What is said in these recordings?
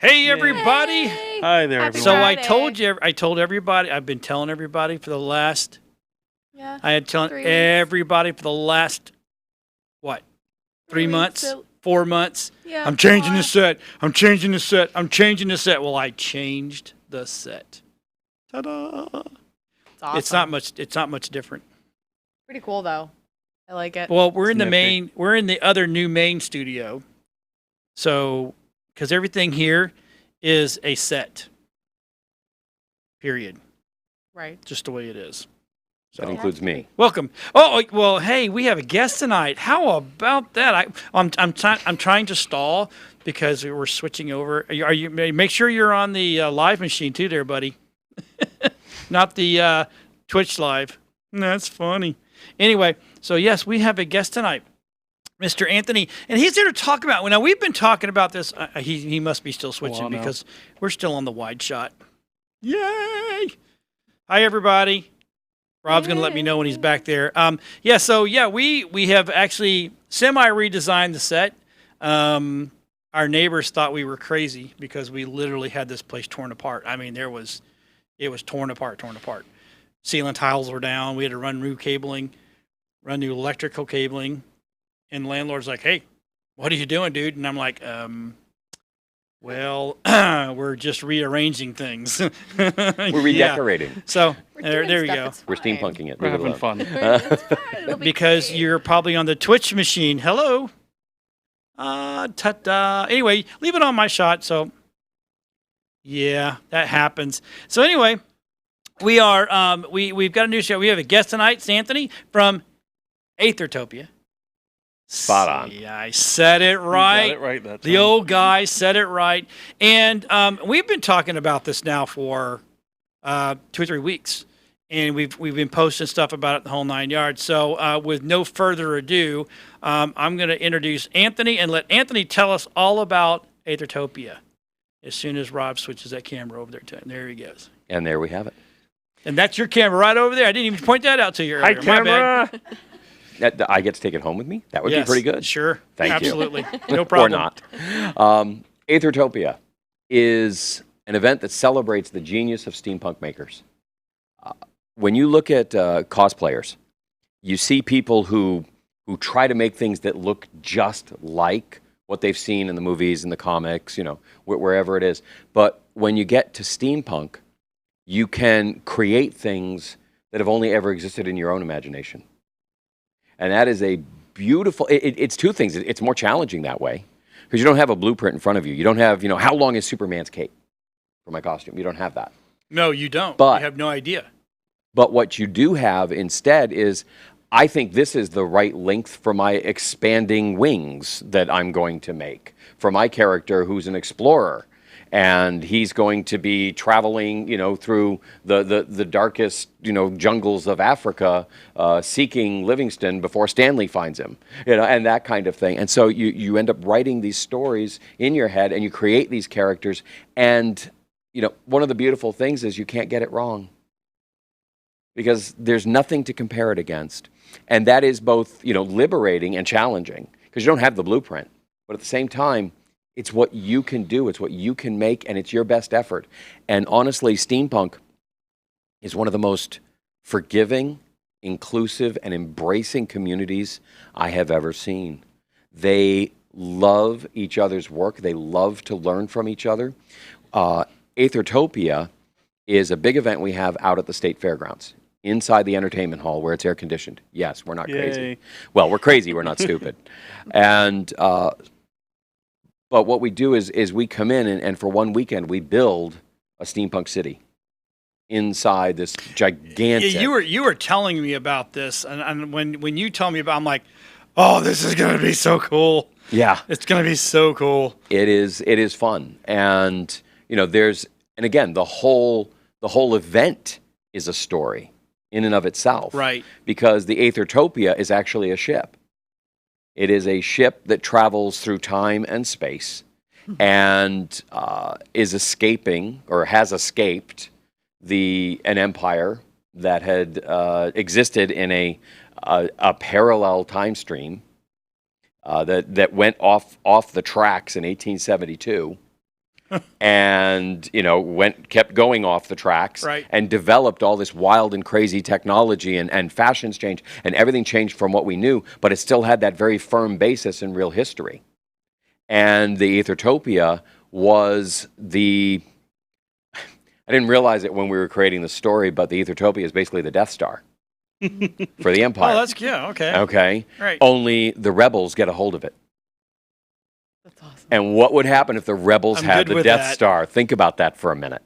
Hey, everybody. Hey. Hi there, Happy everyone. So Friday. I told everybody, I've been telling everybody for the last, Yeah. I had telling 3 weeks. everybody for the last, what, 3 3 weeks, months, so- 4 months? Yeah. I'm changing the more. set. I'm changing the set. I'm changing the set. Well, I changed the set. Ta-da. It's awesome. It's not much different. Pretty cool though. I like it. Well, we're in the Snippy. we're in the other new main studio. So, because everything here is a set. Period. Right. Just the way it is. That includes me. Welcome. Oh well, hey, we have a guest tonight. How about that? I'm trying to stall because we're switching over. Are you make sure you're on the live machine too, there, buddy? Not the Twitch live. That's funny. Anyway, so yes, we have a guest tonight, Mr. Anthony, and he's here to talk about. Now we've been talking about this. He must be still switching no. because we're still on the wide shot. Yay! Hi, everybody. Rob's going to let me know when he's back there. We have actually semi-redesigned the set. Our neighbors thought we were crazy because we literally had this place torn apart. I mean, it was torn apart. Ceiling tiles were down. We had to run new cabling, run new electrical cabling. And the landlord's like, hey, what are you doing, dude? And I'm like, well, we're just rearranging things. We're redecorating. So We're there doing we stuff, go. it's We're fine. steampunking it. We're Leave it having alone. fun. It's fine. It'll be Because great. you're probably on the Twitch machine. Hello. Ta-da. Anyway, leave it on my shot. So, yeah, that happens. So anyway, we are we've got a new show. We have a guest tonight, it's Anthony from Aethertopia. Spot on. Yeah, I said it right. You got it right that The time. old guy said it right. And we've been talking about this now for 2 or 3 weeks. And we've been posting stuff about it the whole 9 yards. So with no further ado, I'm going to introduce Anthony and let Anthony tell us all about Aethertopia as soon as Rob switches that camera over there to him. There he goes. And there we have it. And that's your camera right over there. I didn't even point that out to you earlier. Hi, My bad. camera. I get to take it home with me? That would Yes, be pretty good. Sure. Thank you. Absolutely. No problem. Or not. Aethertopia is an event that celebrates the genius of steampunk makers. When you look at cosplayers, you see people who try to make things that look just like what they've seen in the movies, in the comics, wherever it is. But when you get to steampunk, you can create things that have only ever existed in your own imagination. And that is a beautiful, it's two things. It's more challenging that way because you don't have a blueprint in front of you. You don't have, how long is Superman's cape for my costume? You don't have that. No, you don't. But- you have no idea. But what you do have instead is, I think this is the right length for my expanding wings that I'm going to make for my character who's an explorer. And he's going to be traveling, through the darkest, jungles of Africa, seeking Livingston before Stanley finds him, and that kind of thing. And so you end up writing these stories in your head, and you create these characters. And one of the beautiful things is you can't get it wrong because there's nothing to compare it against, and that is both liberating and challenging because you don't have the blueprint, but at the same time, it's what you can do, it's what you can make, and it's your best effort. And honestly, steampunk is one of the most forgiving, inclusive, and embracing communities I have ever seen. They love each other's work. They love to learn from each other. Aethertopia is a big event we have out at the State Fairgrounds, inside the entertainment hall where it's air conditioned. Yes, we're not crazy. Yay. Well, we're crazy, we're not stupid. And but what we do is we come in and for one weekend we build a steampunk city inside this gigantic. Yeah, you were telling me about this, and when you told me about, I'm like, oh, this is gonna be so cool. Yeah, It's gonna be so cool. it is fun, and and again the whole event is a story in and of itself, Right. Because the Aethertopia is actually a ship. It is a ship that travels through time and space and is escaping or has escaped an empire that had existed in a parallel time stream that went off the tracks in 1872 and kept going off the tracks, Right. and developed all this wild and crazy technology, and fashions changed, and everything changed from what we knew, but it still had that very firm basis in real history. And the Aethertopia was I didn't realize it when we were creating the story, but the Aethertopia is basically the Death Star for the Empire. Oh, that's okay. Okay. Right. Only the rebels get a hold of it. That's awesome. And what would happen if the rebels I'm had good the with Death that. Star? Think about that for a minute.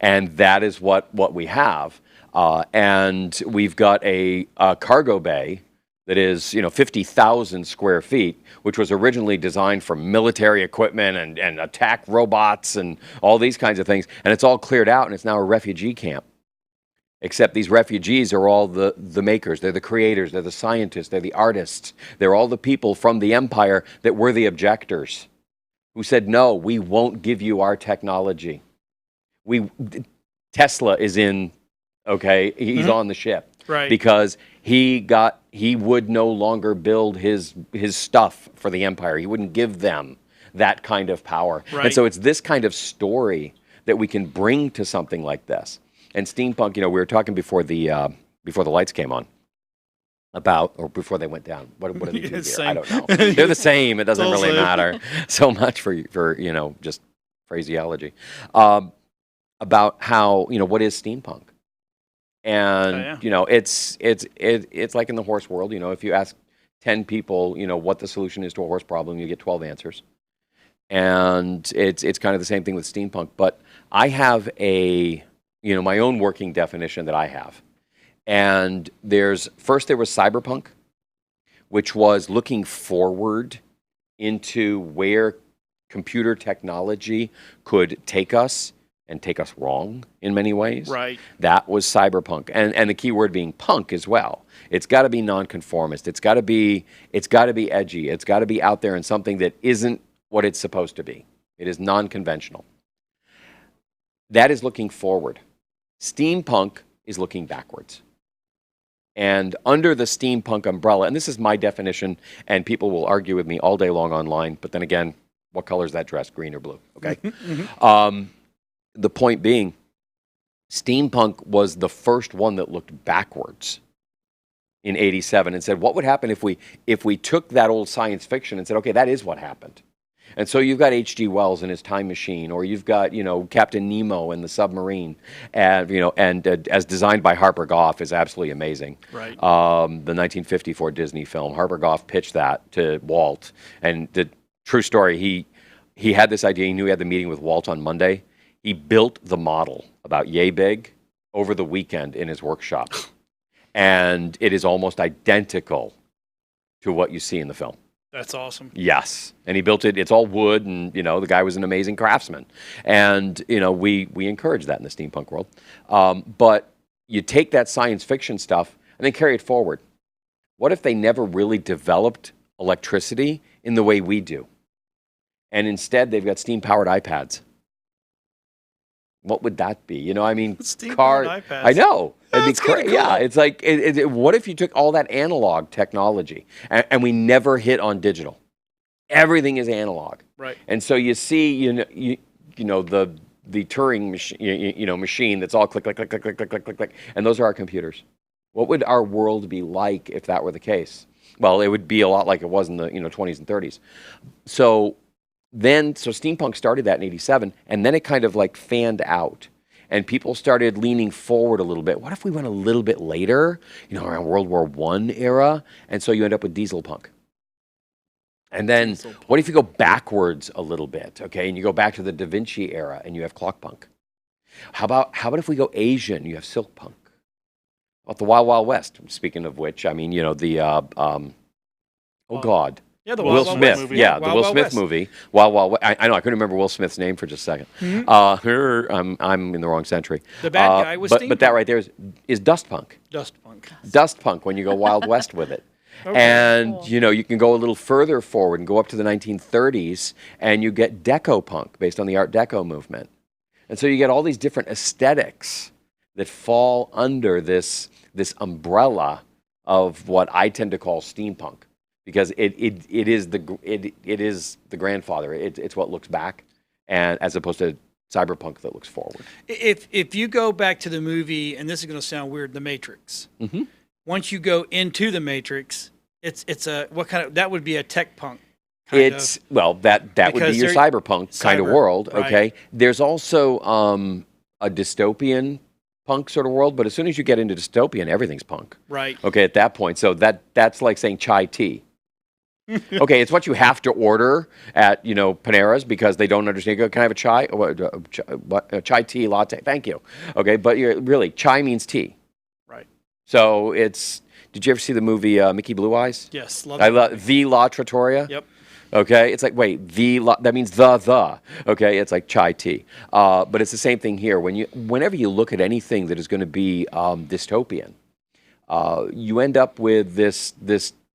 And that is what we have. And we've got a cargo bay that is 50,000 square feet, which was originally designed for military equipment and attack robots and all these kinds of things. And it's all cleared out, and it's now a refugee camp. Except these refugees are all the makers. They're the creators. They're the scientists. They're the artists. They're all the people from the Empire that were the objectors, who said, no, we won't give you our technology. Tesla is in, okay, he's on the ship. Right. Because he would no longer build his stuff for the Empire. He wouldn't give them that kind of power. Right. And so it's this kind of story that we can bring to something like this. And steampunk, we were talking before the lights came on or before they went down. What do they do here? Same. I don't know. They're the same. It doesn't It's all really same. matter so much for just phraseology. About how, what is steampunk? And it's like in the horse world. If you ask 10 people, what the solution is to a horse problem, you get 12 answers. And it's kind of the same thing with steampunk. But I have my own working definition that I have. And there was cyberpunk, which was looking forward into where computer technology could take us, and take us wrong in many ways. Right. That was cyberpunk, and the key word being punk as well. It's got to be nonconformist. It's got to be edgy. It's got to be out there in something that isn't what it's supposed to be. It is non-conventional. That is looking forward. Steampunk is looking backwards. And under the steampunk umbrella, and this is my definition, and people will argue with me all day long online, but then again, what color is that dress, green or blue? Okay. The point being, steampunk was the first one that looked backwards in '87 and said, what would happen if we took that old science fiction and said, okay, that is what happened. And so you've got H.G. Wells and his Time Machine, or you've got Captain Nemo and the submarine, and as designed by Harper Goff is absolutely amazing. Right. The 1954 Disney film, Harper Goff pitched that to Walt, and the true story, he had this idea. He knew he had the meeting with Walt on Monday. He built the model about yay big over the weekend in his workshop. And it is almost identical to what you see in the film. That's awesome. Yes. And he built it. It's all wood, and, the guy was an amazing craftsman. And, we encourage that in the steampunk world. But you take that science fiction stuff and then carry it forward. What if they never really developed electricity in the way we do? And instead, they've got steam-powered iPads. What would that be? Steam-powered iPads. I know. That's kinda cool. Yeah, it's like, what if you took all that analog technology and we never hit on digital? Everything is analog. Right. And so you see, the Turing machine, machine that's all click, click, click, click, click, click, click, click, click, and those are our computers. What would our world be like if that were the case? Well, it would be a lot like it was in the 20s and 30s. So steampunk started that in '87, and then it kind of like fanned out, and people started leaning forward a little bit. What if we went a little bit later, around World War I era, and so you end up with diesel punk. And then what if you go backwards a little bit, okay, and you go back to the Da Vinci era, and you have clock punk? How about if we go Asian, you have silk punk? About the Wild Wild West, speaking of which, God. Yeah, the Will Wild Wild Smith, West movie. yeah, the Wild Will Wild Smith West. movie. Wild Wild West. I know, I couldn't remember Will Smith's name for just a second. I'm in the wrong century. The bad guy was but that right there is dust punk. Dust punk. Dust punk when you go Wild West with it. Okay. And, Cool. you can go a little further forward and go up to the 1930s, and you get Deco punk based on the Art Deco movement. And so you get all these different aesthetics that fall under this umbrella of what I tend to call steampunk. Because it is the grandfather. It's what looks back and as opposed to cyberpunk that looks forward. If you go back to the movie, and this is going to sound weird, The Matrix. Mm-hmm. Once you go into The Matrix, it's a what kind of that would be a tech punk. Kind of, well that would be because your cyberpunk kind of world. right. Okay, there's also a dystopian punk sort of world, but as soon as you get into dystopian, everything's punk. Right. Okay, at that point, so that's like saying chai tea. Okay, it's what you have to order at Panera's because they don't understand. You go, can I have a chai? What? A chai tea latte? Thank you. Okay, but really, chai means tea. Right. So it's. Did you ever see the movie Mickey Blue Eyes? Yes. I love the La Trattoria. Yep. Okay, it's like wait, that means the. Okay, it's like chai tea. But it's the same thing here. Whenever you look at anything that is going to be dystopian, you end up with this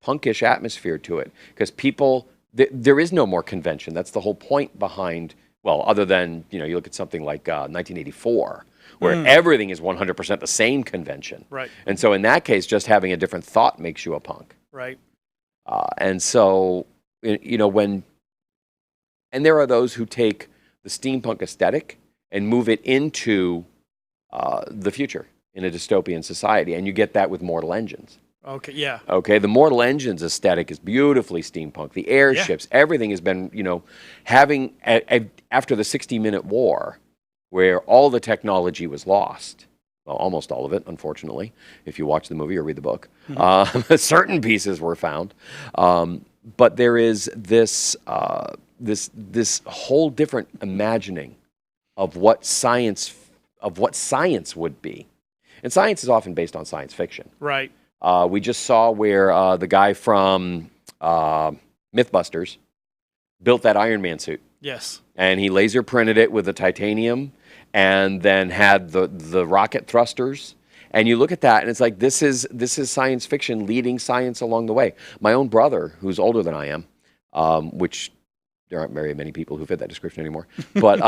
punkish atmosphere to it because people there is no more convention. That's the whole point behind. Well, other than you look at something like 1984, where everything is 100% the same convention. Right. And so in that case, just having a different thought makes you a punk. Right. And so and there are those who take the steampunk aesthetic and move it into the future in a dystopian society, and you get that with Mortal Engines. Okay, yeah. Okay, the Mortal Engines aesthetic is beautifully steampunk. The airships, everything has been, having, after the 60-minute war, where all the technology was lost, well, almost all of it, unfortunately, if you watch the movie or read the book. Certain pieces were found. But there is this whole different imagining of what science would be. And science is often based on science fiction. Right. We just saw where the guy from Mythbusters built that Iron Man suit. Yes. And he laser printed it with the titanium and then had the rocket thrusters. And you look at that and it's like this is science fiction leading science along the way. My own brother, who's older than I am, which there aren't very many people who fit that description anymore. But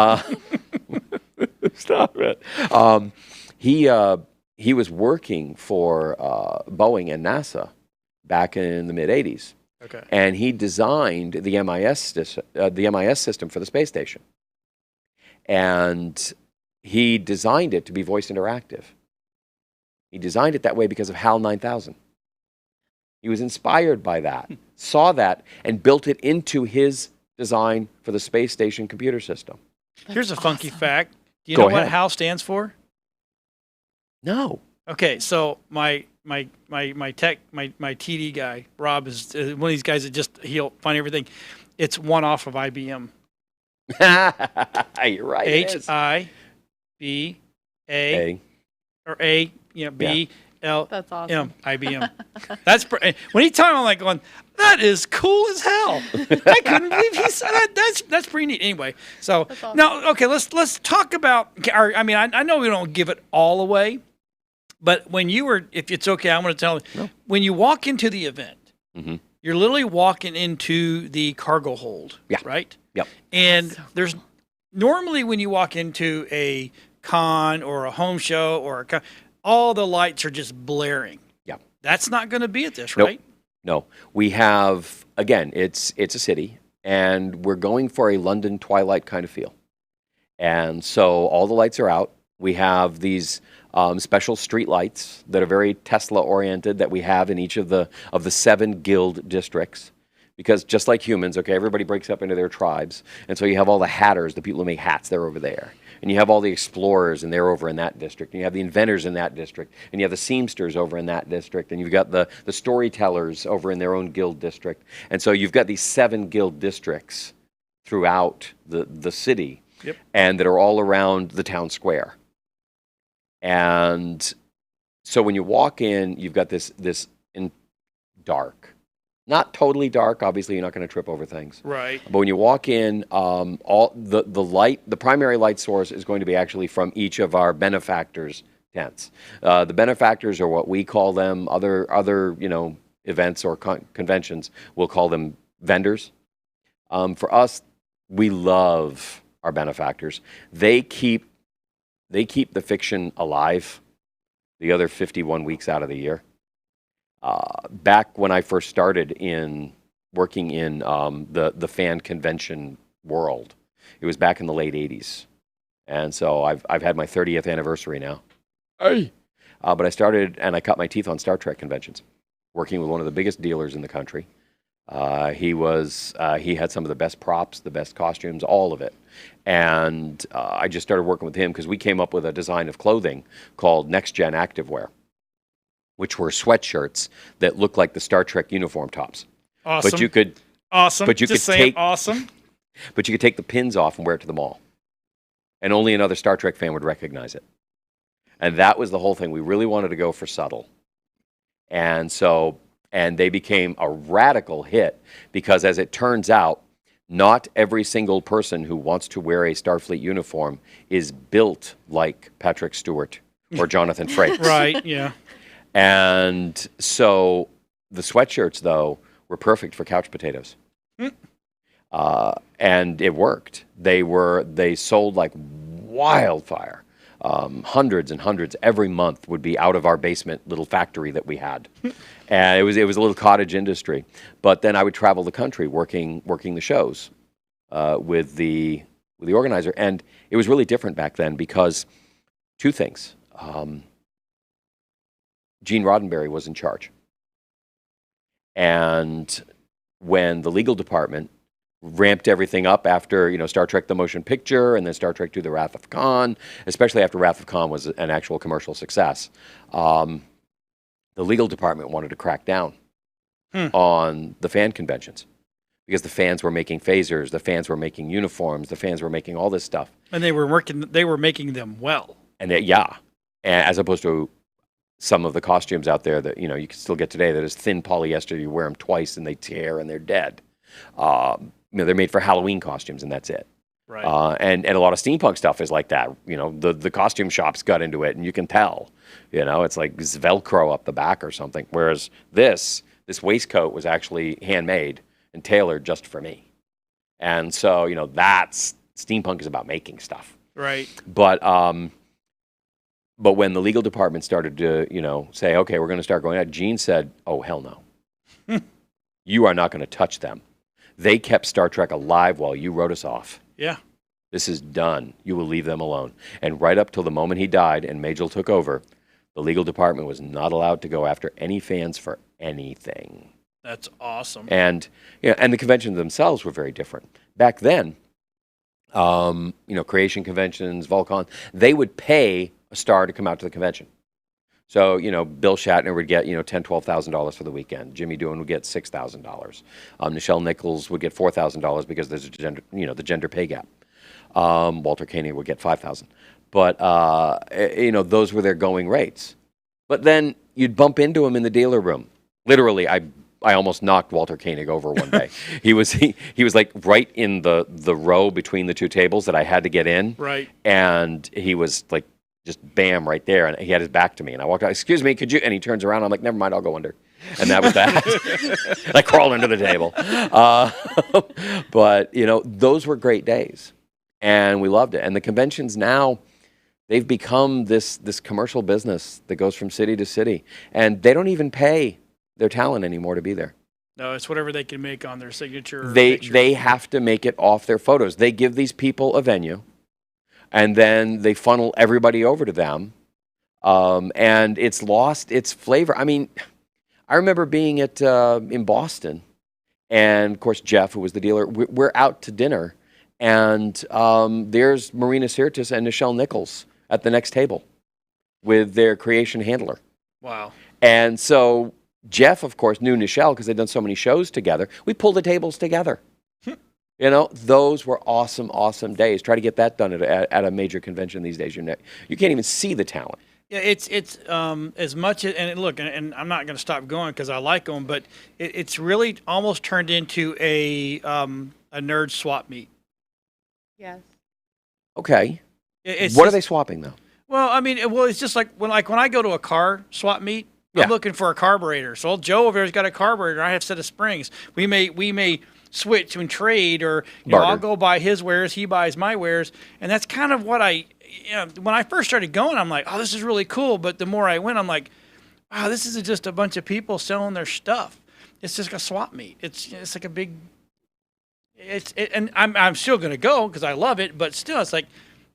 stop it. He was working for Boeing and NASA back in the mid-'80s. Okay. And he designed the MIS system for the space station. And he designed it to be voice interactive. He designed it that way because of HAL 9000. He was inspired by that, saw that, and built it into his design for the space station computer system. Here's a funky fact. Do you Go know what ahead. HAL stands for? No. Okay, so my TD guy, Rob, is one of these guys that he'll find everything. It's one off of IBM. You're right. it is. HIBA or A, BL. That's awesome. IBM. When he told me, I'm like going, that is cool as hell. I couldn't believe he said that. That's pretty neat. Anyway, so awesome. now, okay, let's talk about. I mean, I know we don't give it all away, but when you were, if it's okay, I'm going to tell you, when you walk into the event, you're literally walking into the cargo hold, right? Yep. And there's normally when you walk into a con or a home show or all the lights are just blaring. Yeah. That's not going to be at this, Nope. right? No. We have, again, it's a city, and we're going for a London twilight kind of feel. And so all the lights are out. We have these special street lights that are very Tesla-oriented that we have in each of the 7 guild districts. Because just like humans, okay, everybody breaks up into their tribes. And so you have all the hatters, the people who make hats, they're over there. And you have all the explorers, and they're over in that district. And you have the inventors in that district. And you have the seamsters over in that district. And you've got the storytellers over in their own guild district. And so you've got these 7 guild districts throughout the city. Yep. And that are all around the town square. And so when you walk in, you've got this in dark. Not totally dark. Obviously, you're not going to trip over things. Right. But when you walk in, all the primary light source is going to be actually from each of our benefactors' tents. The benefactors are what we call them. Other events or conventions will call them vendors. For us, we love our benefactors. They keep the fiction alive the other 51 weeks out of the year. Back when I first started working in the fan convention world, It was back in the late 80s. And so I've had my 30th anniversary now. Hey. But I started and I cut my teeth on Star Trek conventions, working with one of the biggest dealers in the country. He had some of the best props, the best costumes, all of it. And I just started working with him because we came up with a design of clothing called Next Gen Activewear, which were sweatshirts that looked like the Star Trek uniform tops. Awesome. But you could awesome. But you Just could saying take awesome. But you could take the pins off and wear it to the mall, and only another Star Trek fan would recognize it. And that was the whole thing. We really wanted to go for subtle, and they became a radical hit because, as it turns out, not every single person who wants to wear a Starfleet uniform is built like Patrick Stewart or Jonathan Frakes. Right, yeah. And so the sweatshirts, though, were perfect for couch potatoes. And it worked. They sold like wildfire. Hundreds and hundreds every month would be out of our basement little factory that we had. And it was a little cottage industry. But then I would travel the country working the shows with the organizer. And it was really different back then because two things. Gene Roddenberry was in charge. And when the legal department ramped everything up after, Star Trek the Motion Picture and then Star Trek II: The Wrath of Khan, especially after Wrath of Khan was an actual commercial success, the legal department wanted to crack down on the fan conventions because the fans were making phasers, the fans were making uniforms, the fans were making all this stuff. And they were making them well. And as opposed to some of the costumes out there that, you can still get today that is thin polyester, you wear them twice and they tear and they're dead. They're made for Halloween costumes, and that's it. Right. And a lot of steampunk stuff is like that. The costume shops got into it, and you can tell. It's like Velcro up the back or something. Whereas this waistcoat was actually handmade and tailored just for me. And so, that's steampunk is about making stuff. Right. But when the legal department started to, say, okay, we're going to start going out, Gene said, oh, hell no. You are not going to touch them. They kept Star Trek alive while you wrote us off. Yeah. This is done. You will leave them alone. And right up till the moment he died and Majel took over, the legal department was not allowed to go after any fans for anything. That's awesome. And and the conventions themselves were very different. Back then, creation conventions, Volcon, they would pay a star to come out to the convention. So, Bill Shatner would get, $10,000, $12,000 for the weekend. Jimmy Doohan would get $6,000. Nichelle Nichols would get $4,000 because there's a gender, the gender pay gap. Walter Koenig would get $5,000. But, those were their going rates. But then you'd bump into him in the dealer room. Literally, I almost knocked Walter Koenig over one day. He was like right in the row between the two tables that I had to get in. Right. And he was like, just bam, right there, and he had his back to me, and I walked out. Excuse me, could you? And he turns around. I'm like, never mind, I'll go under. And that was that. I crawled under the table. But those were great days, and we loved it. And the conventions now, they've become this commercial business that goes from city to city, and they don't even pay their talent anymore to be there. No, it's whatever they can make on their signature. They have to make it off their photos. They give these people a venue. And then they funnel everybody over to them, and it's lost its flavor. I mean, I remember being in Boston, and of course Jeff, who was the dealer, we're out to dinner, and there's Marina Sirtis and Nichelle Nichols at the next table with their creation handler. Wow. And so Jeff, of course, knew Nichelle because they'd done so many shows together. We pulled the tables together. Those were awesome, awesome days. Try to get that done at a major convention these days. You can't even see the talent. Yeah, it's as much as, and look, and I'm not going to stop going because I like them, but it's really almost turned into a nerd swap meet. Yes. Okay. What are they swapping though? Well, I mean, it's just like when I go to a car swap meet, I'm looking for a carburetor. So old Joe over there's got a carburetor. I have a set of springs. We may switch and trade, or I'll go buy his wares, he buys my wares, and that's kind of what when I first started going, I'm like, oh, this is really cool. But the more I went, I'm like, wow, this isn't just a bunch of people selling their stuff. It's just a swap meet. It's like a big, and I'm still going to go because I love it, but still, it's like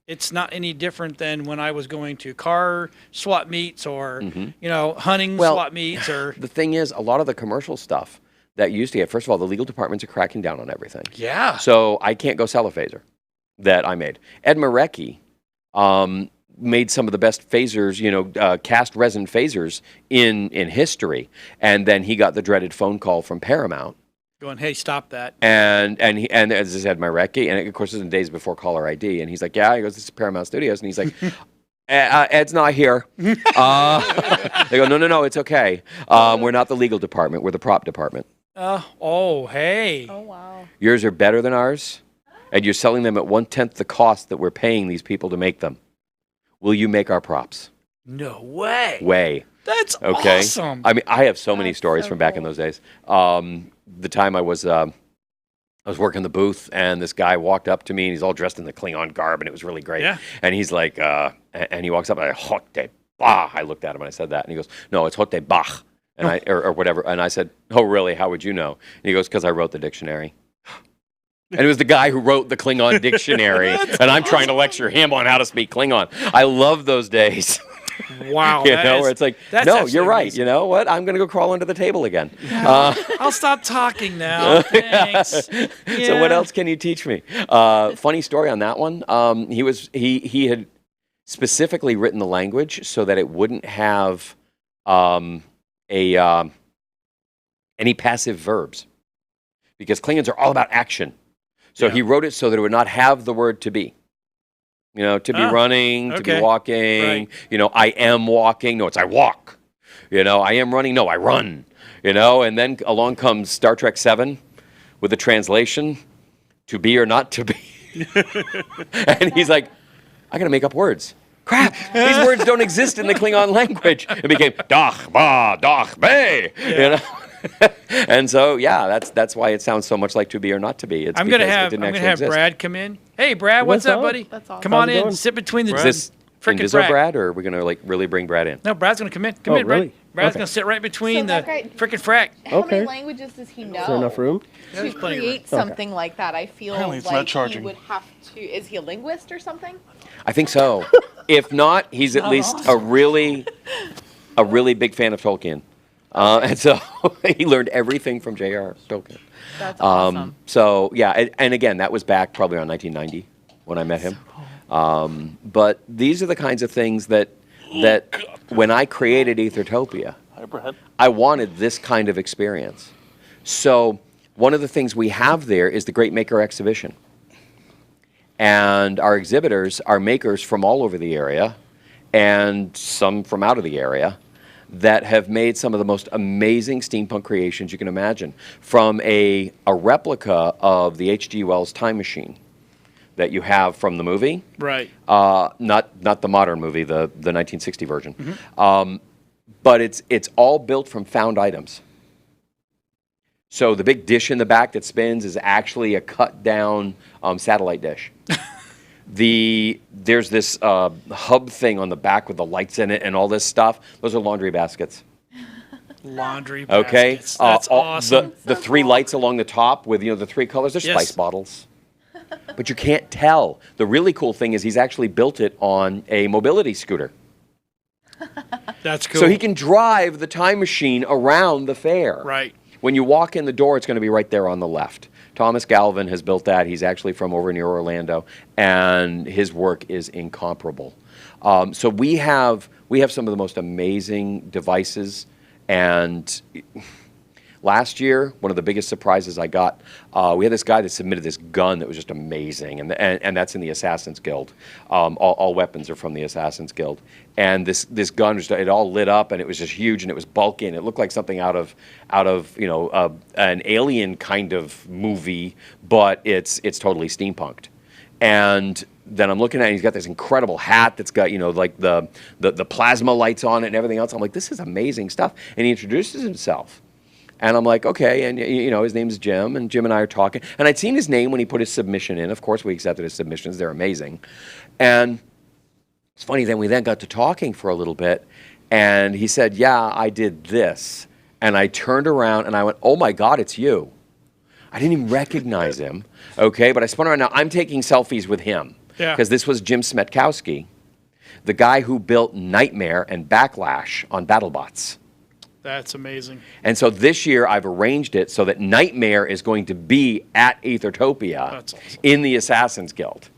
it's not any different than when I was going to car swap meets or hunting swap meets or. The thing is, a lot of the commercial stuff that used to get, first of all, the legal departments are cracking down on everything. Yeah. So I can't go sell a phaser that I made. Ed Marecki made some of the best phasers, cast resin phasers in history, and then he got the dreaded phone call from Paramount. Going, hey, stop that. And as I said, Marecki, and of course, this is in days before caller ID, and he's like, yeah, he goes, this is Paramount Studios, and he's like, Ed's not here. They go, no, it's okay. We're not the legal department, we're the prop department. Hey. Oh, wow. Yours are better than ours, and you're selling them at 1/10 the cost that we're paying these people to make them. Will you make our props? No way. Way. That's okay. Awesome. I mean, I have so many That's stories so from back in cool. those days. The time I was working the booth, and this guy walked up to me, and he's all dressed in the Klingon garb, and it was really great. Yeah. And he's like, and he walks up, and Hotte Bah. I looked at him, and I said that, and he goes, no, it's Hotte Bach, and or whatever. And I said, oh, really? How would you know? And he goes, because I wrote the dictionary. And it was the guy who wrote the Klingon dictionary, and I'm trying to lecture him on how to speak Klingon. I love those days. Wow. Where it's like, that's no, absolutely you're right. amazing. You know what? I'm going to go crawl under the table again. I'll stop talking now. Thanks. So what else can you teach me? Funny story on that one. He had specifically written the language so that it wouldn't have any passive verbs, because Klingons are all about action. So he wrote it so that it would not have the word to be. To be running, to be walking. Right. I am walking. No, it's I walk. I am running. No, I run. And then along comes Star Trek 7 with the translation, to be or not to be. And he's like, I got to make up words. Crap, these words don't exist in the Klingon language. It became Dach Ba Dach Be. And so that's why it sounds so much like to be or not to be. It's I'm gonna have Brad come in. Hey, Brad, what's up, buddy? That's awesome. Come on How's it in, going? sit between the Is this frickin' Inviso frack. Brad, or are we going to really bring Brad in? No, Brad's gonna come in. Come Oh, in, Brad. really? Brad's Okay. gonna sit right between So the that guy- frickin' frack. How Okay. many languages does he know? Is there enough room? To There's plenty of create room. something like that? I feel Apparently it's like not charging. he would have to. Is he a linguist or something? I think so. If not, he's at least a really big fan of Tolkien. And so he learned everything from J.R. Tolkien. That's awesome. So, yeah, and again, that was back probably around 1990 when I met him. But these are the kinds of things that when I created Aethertopia, Hi, Brad. I wanted this kind of experience. So one of the things we have there is the Great Maker Exhibition. And our exhibitors are makers from all over the area and some from out of the area that have made some of the most amazing steampunk creations you can imagine. From a replica of the H.G. Wells time machine that you have from the movie. Right. Not the modern movie, the 1960 version. But it's all built from found items. So the big dish in the back that spins is actually a cut down satellite dish. There's this hub thing on the back with the lights in it and all this stuff. Those are laundry baskets. Laundry Okay, baskets. That's awesome. The three lights along the top with the three colors. They're Yes. spice bottles. But you can't tell. The really cool thing is he's actually built it on a mobility scooter. That's cool. So he can drive the time machine around the fair. Right. When you walk in the door, it's going to be right there on the left. Thomas Galvin has built that. He's actually from over near Orlando, and his work is incomparable. So we have some of the most amazing devices, and last year, one of the biggest surprises I got, we had this guy that submitted this gun that was just amazing, and that's in the Assassin's Guild. All weapons are from the Assassin's Guild. And this gun, it all lit up, and it was just huge, and it was bulky, and it looked like something out of an Alien kind of movie, but it's totally steampunked. And then I'm looking at it, and he's got this incredible hat that's got, like the plasma lights on it and everything else. I'm like, this is amazing stuff. And he introduces himself. And I'm like, okay, and his name's Jim, and Jim and I are talking. And I'd seen his name when he put his submission in. Of course, we accepted his submissions. They're amazing. And it's funny, then we got to talking for a little bit, and he said, yeah, I did this. And I turned around, and I went, oh, my God, it's you. I didn't even recognize him. Okay, but I spun around. Now I'm taking selfies with him Yeah. because this was Jim Smetkowski, the guy who built Nightmare and Backlash on BattleBots. That's amazing. And so this year I've arranged it so that Nightmare is going to be at Aethertopia That's awesome. in the Assassin's Guild.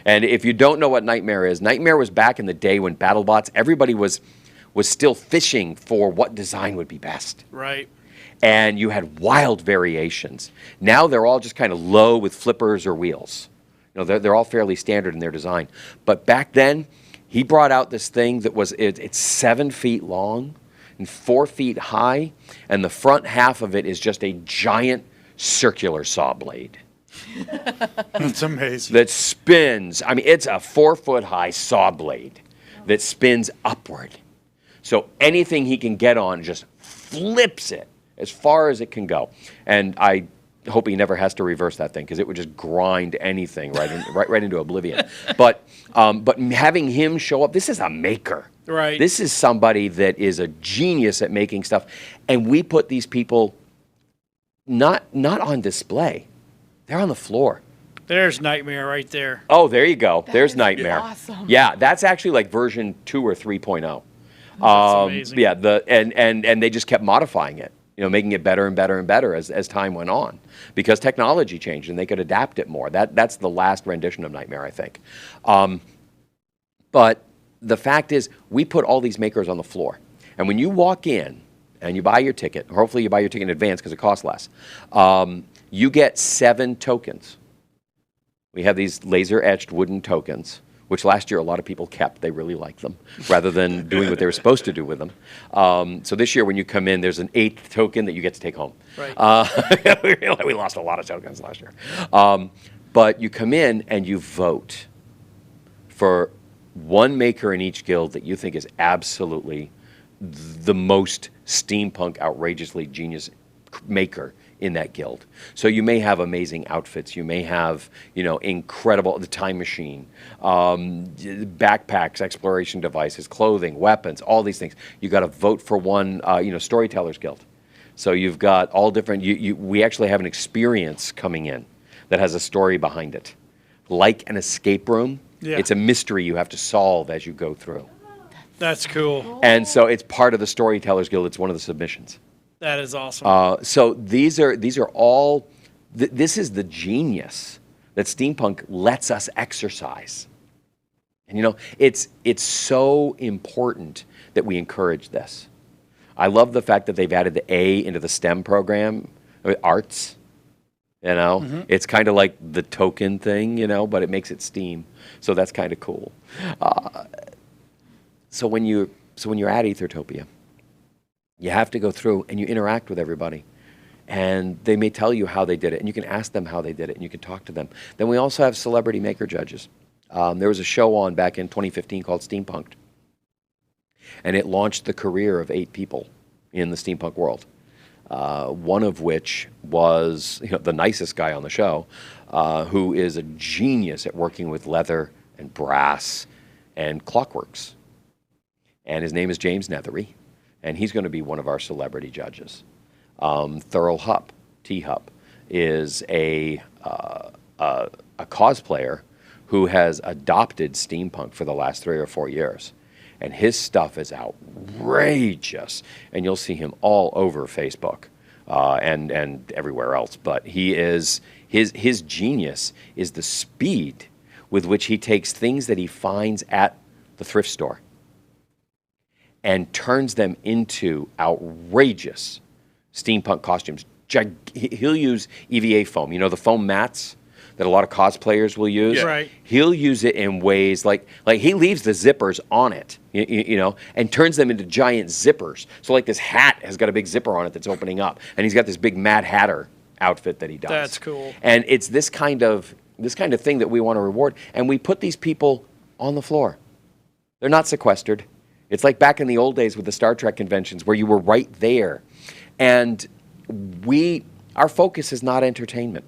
And if you don't know what Nightmare is, Nightmare was back in the day when BattleBots, everybody was still fishing for what design would be best. Right. And you had wild variations. Now they're all just kind of low with flippers or wheels. You know, they're all fairly standard in their design. But back then, he brought out this thing that was, it's 7 feet long and 4 feet high, and the front half of it is just a giant circular saw blade That's amazing. that spins. I mean, it's a 4-foot high saw blade that spins upward. So anything he can get on just flips it as far as it can go. And I hope he never has to reverse that thing because it would just grind anything right into oblivion. But having him show up, this is a maker. Right. This is somebody that is a genius at making stuff. And we put these people not on display. They're on the floor. There's Nightmare right there. Oh, there you go. There's is Nightmare. awesome. Yeah, that's actually like version 2 or 3.0. amazing. Yeah, and they just kept modifying it, you know, making it better and better and better as time went on, because technology changed and they could adapt it more. That's the last rendition of Nightmare, I think. But the fact is, we put all these makers on the floor, and when you walk in and you buy your ticket, or hopefully you buy your ticket in advance because it costs less, you get 7 tokens. We have these laser-etched wooden tokens, which last year a lot of people kept. They really liked them, rather than doing what they were supposed to do with them. So this year when you come in, there's an 8th token that you get to take home. Right. We lost a lot of tokens last year. But you come in and you vote for one maker in each guild that you think is absolutely the most steampunk, outrageously genius maker in that guild. So you may have amazing outfits. You may have, you know, incredible, the time machine, backpacks, exploration devices, clothing, weapons, all these things. You got to vote for one, Storytellers Guild. So you've got all different, we actually have an experience coming in that has a story behind it. Like an escape room, Yeah. it's a mystery you have to solve as you go through. That's cool. And so it's part of the Storytellers Guild. It's one of the submissions. That is awesome. So these are all. This is the genius that steampunk lets us exercise. And you know, it's so important that we encourage this. I love the fact that they've added the A into the STEM program, arts. You know, it's kind of like the token thing, you know, but it makes it STEAM. So that's kind of cool. So when you're at Aethertopia, you have to go through and you interact with everybody. And they may tell you how they did it, and you can ask them how they did it, and you can talk to them. Then we also have celebrity maker judges. There was a show on back in 2015 called Steampunked, and it launched the career of 8 people in the steampunk world. One of which was, you know, the nicest guy on the show, who is a genius at working with leather and brass and clockworks. And his name is James Nethery, and he's going to be one of our celebrity judges. Thurl Hupp, T-Hupp, is a cosplayer who has adopted steampunk for the last 3 or 4 years. And his stuff is outrageous. And you'll see him all over Facebook and everywhere else. But he is, his genius is the speed with which he takes things that he finds at the thrift store and turns them into outrageous steampunk costumes. He'll use EVA foam, you know, the foam mats that a lot of cosplayers will use. Yeah. Right. He'll use it in ways like he leaves the zippers on it, you know, and turns them into giant zippers. So like this hat has got a big zipper on it that's opening up, and he's got this big Mad Hatter outfit that he does. That's cool. And it's this kind of thing that we want to reward, and we put these people on the floor. They're not sequestered. It's like back in the old days with the Star Trek conventions where you were right there. And our focus is not entertainment.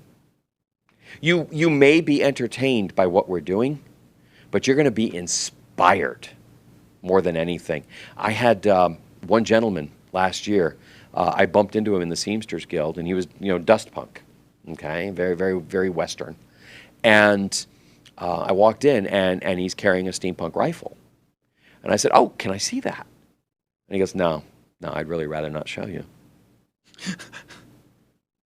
You may be entertained by what we're doing, but you're going to be inspired more than anything. I had one gentleman last year. I bumped into him in the Seamsters Guild, and he was, you know, dust punk. Okay, very, very, very Western. And I walked in, and he's carrying a steampunk rifle. And I said, "Oh, can I see that?" And he goes, No, I'd really rather not show you."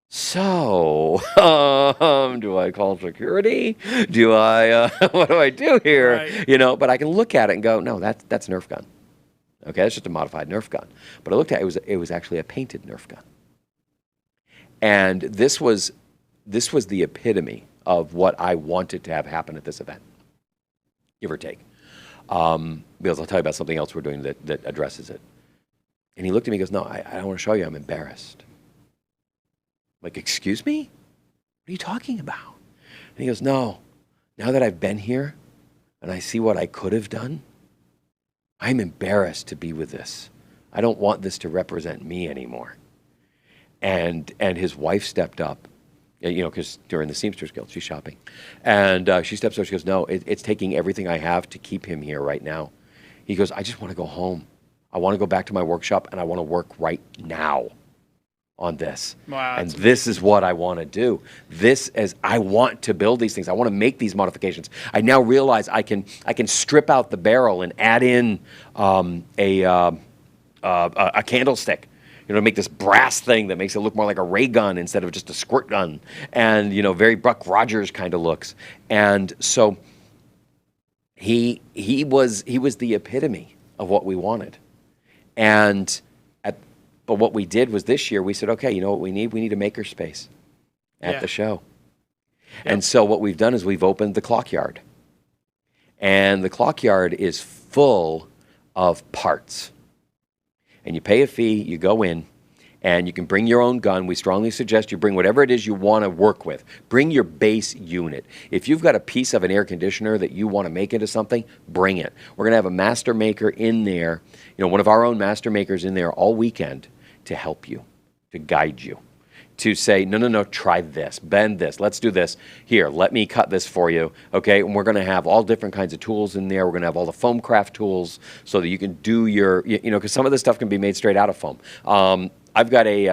So, do I call security? Do I, what do I do here? Right. You know, but I can look at it and go, no, that's a Nerf gun. Okay, that's just a modified Nerf gun. But I looked at it, it was actually a painted Nerf gun. And this was the epitome of what I wanted to have happen at this event, give or take. Because I'll tell you about something else we're doing that addresses it. And he looked at me and goes, "No, I don't want to show you. I'm embarrassed." Like, "Excuse me? What are you talking about?" And he goes, "No, now that I've been here and I see what I could have done, I'm embarrassed to be with this. I don't want this to represent me anymore." And his wife stepped up, you know, because during the Seamsters Guild, she's shopping. And she steps up, she goes, "No, it's taking everything I have to keep him here right now." He goes, "I just want to go home. I want to go back to my workshop, and I want to work right now on this." Wow, and that's this is what I want to do. I want to build these things. I want to make these modifications. I now realize I can strip out the barrel and add in a candlestick, you know, to make this brass thing that makes it look more like a ray gun instead of just a squirt gun, and, you know, very Buck Rogers kind of looks. And so he was the epitome of what we wanted. But what we did was this year we said, okay, you know what we need? We need a makerspace at the show. Yep. And so what we've done is we've opened the Clockyard. And the Clockyard is full of parts. And you pay a fee, you go in, and you can bring your own gun. We strongly suggest you bring whatever it is you want to work with. Bring your base unit. If you've got a piece of an air conditioner that you want to make into something, bring it. We're going to have a master maker in there, you know, one of our own master makers in there all weekend to help you, to guide you, to say, no, try this, bend this, let's do this. Here, let me cut this for you, okay? And we're going to have all different kinds of tools in there. We're going to have all the foam craft tools so that you can do your, you know, because some of this stuff can be made straight out of foam. I've got we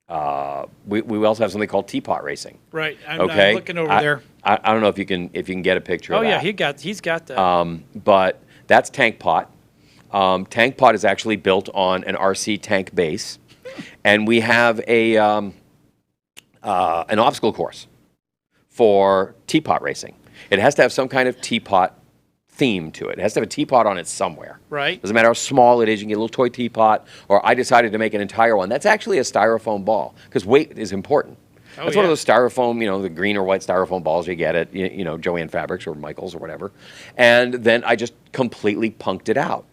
also have something called teapot racing. Right. I'm looking over there. I don't know if you can get a picture of that. Oh yeah, he's got that. But that's Tank Pot. Tank Pot is actually built on an RC tank base, and we have an obstacle course for teapot racing. It has to have some kind of teapot theme to it. It has to have a teapot on it somewhere. Right. Doesn't matter how small it is. You can get a little toy teapot, or I decided to make an entire one. That's actually a styrofoam ball, because weight is important. That's one of those styrofoam, you know, the green or white styrofoam balls you get at, you know, Joann Fabrics or Michael's or whatever. And then I just completely punked it out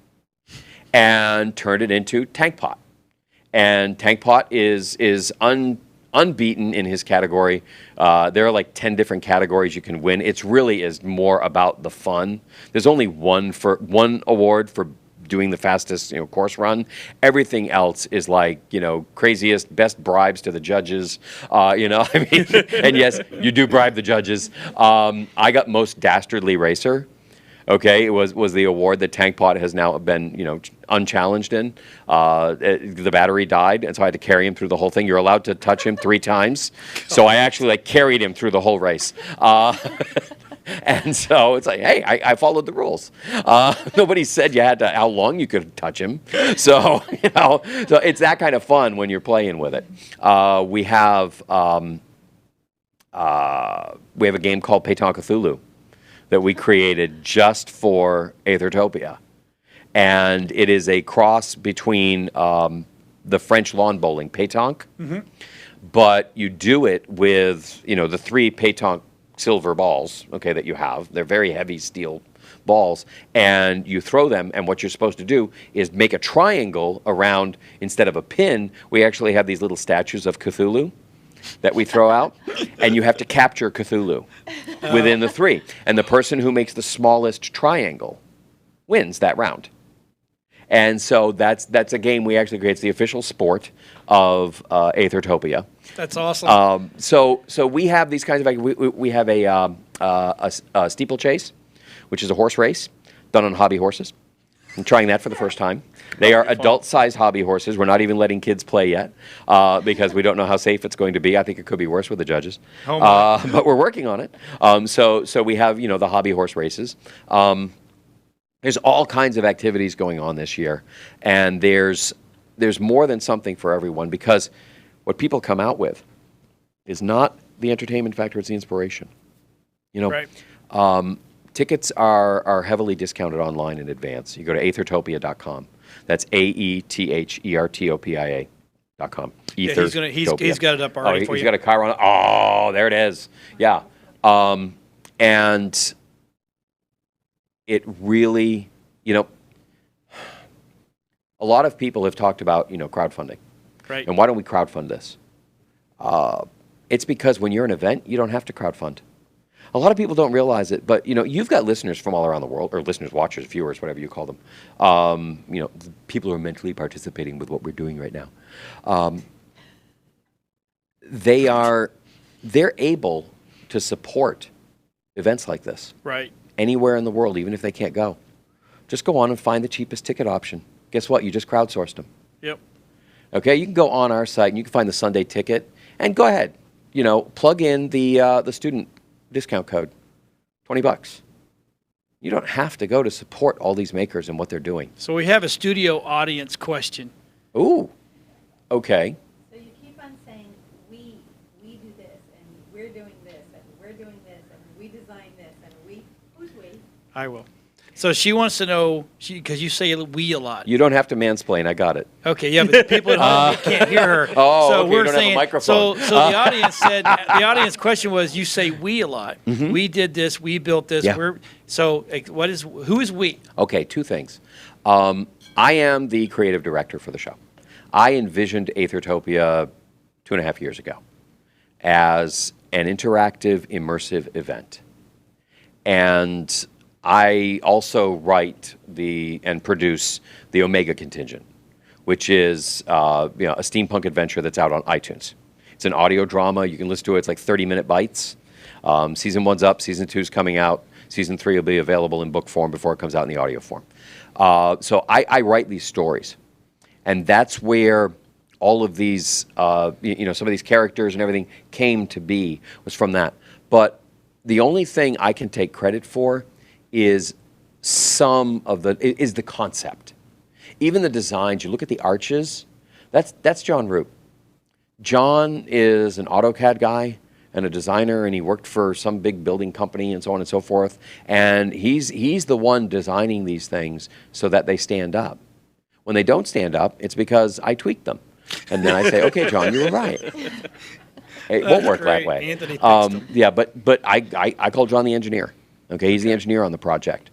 and turned it into Tank Pot. And Tank Pot is unbeaten in his category. There are like 10 different categories you can win. It really is more about the fun. There's only one award for doing the fastest, you know, course run. Everything else is like, you know, craziest, best bribes to the judges. You know, I mean, and yes, you do bribe the judges. I got most dastardly racer. Okay, it was the award that Tank Pot has now been, you know, unchallenged in. The battery died, and so I had to carry him through the whole thing. You're allowed to touch him 3 times, so I actually like carried him through the whole race. And so it's like, hey, I followed the rules. Nobody said you had to how long you could touch him. So you know, so it's that kind of fun when you're playing with it. We have a game called Patton Cthulhu that we created just for Aethertopia. And it is a cross between the French lawn bowling, pétanque, but you do it with, you know, the 3 pétanque silver balls, okay, that you have. They're very heavy steel balls, and you throw them, and what you're supposed to do is make a triangle around, instead of a pin, we actually have these little statues of Cthulhu that we throw out, and you have to capture Cthulhu within the 3. And the person who makes the smallest triangle wins that round. And so that's a game we actually create. It's the official sport of Aethertopia. That's awesome. So we have these kinds of, we have a steeplechase, which is a horse race done on hobby horses. I'm trying that for the first time. They are adult-sized hobby horses. We're not even letting kids play yet because we don't know how safe it's going to be. I think it could be worse with the judges. Oh my. But we're working on it. So we have, the hobby horse races. There's all kinds of activities going on this year, and there's more than something for everyone, because what people come out with is not the entertainment factor, it's the inspiration. Right. Tickets are heavily discounted online in advance. You go to aethertopia.com. That's AETHERTOPIA.com. Yeah, he's got it up already for he's you. got a car on it. Oh, there it is. Yeah. And it really, a lot of people have talked about, crowdfunding. Right. And why don't we crowdfund this? It's because when you're an event, you don't have to crowdfund. A lot of people don't realize it, but you've got listeners from all around the world, or listeners, watchers, viewers, whatever you call them. People who are mentally participating with what we're doing right now. They're able to support events like this. Right. Anywhere in the world, even if they can't go. Just go on and find the cheapest ticket option. Guess what? You just crowdsourced them. Yep. Okay, you can go on our site and you can find the Sunday ticket, and go ahead, plug in the student discount code, $20. You don't have to go to support all these makers and what they're doing. So we have a studio audience question. Ooh, okay. So you keep on saying, we do this, and we're doing this, and we're doing this, and we design this, and who's we? I will. So she wants to know, because you say we a lot. You don't have to mansplain, I got it. Okay, yeah, but the people at home can't hear her. Oh, so okay, we're you don't have a saying, microphone. So the audience said, the audience question was, you say we a lot. Mm-hmm. We did this, we built this. Yeah. Who is we? Okay, two things. I am the creative director for the show. I envisioned Aethertopia 2.5 years ago as an interactive, immersive event. And I also write and produce the Omega Contingent, which is a steampunk adventure that's out on iTunes. It's an audio drama. You can listen to it. It's like 30-minute bites. Season 1's up. Season 2's coming out. Season 3 will be available in book form before it comes out in the audio form. So I write these stories. And that's where all of these, some of these characters and everything came to be, was from that. But the only thing I can take credit for is the concept. Even the designs, you look at the arches, that's John Root. John is an AutoCAD guy and a designer, and he worked for some big building company and so on and so forth. And he's the one designing these things so that they stand up. When they don't stand up, it's because I tweaked them. And then I say, okay, John, you were right. It won't work that way. Anthony fixed them. Yeah, but I call John the engineer. Okay, he's the engineer on the project.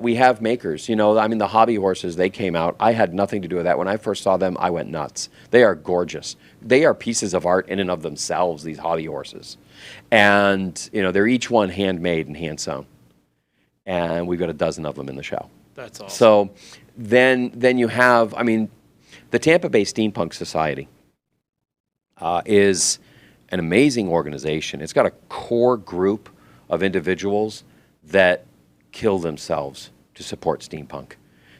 We have makers. The hobby horses, they came out. I had nothing to do with that. When I first saw them, I went nuts. They are gorgeous. They are pieces of art in and of themselves, these hobby horses. And, they're each one handmade and hand-sewn. And we've got a dozen of them in the show. That's awesome. So then you have, the Tampa Bay Steampunk Society is an amazing organization. It's got a core group of individuals that kill themselves to support steampunk.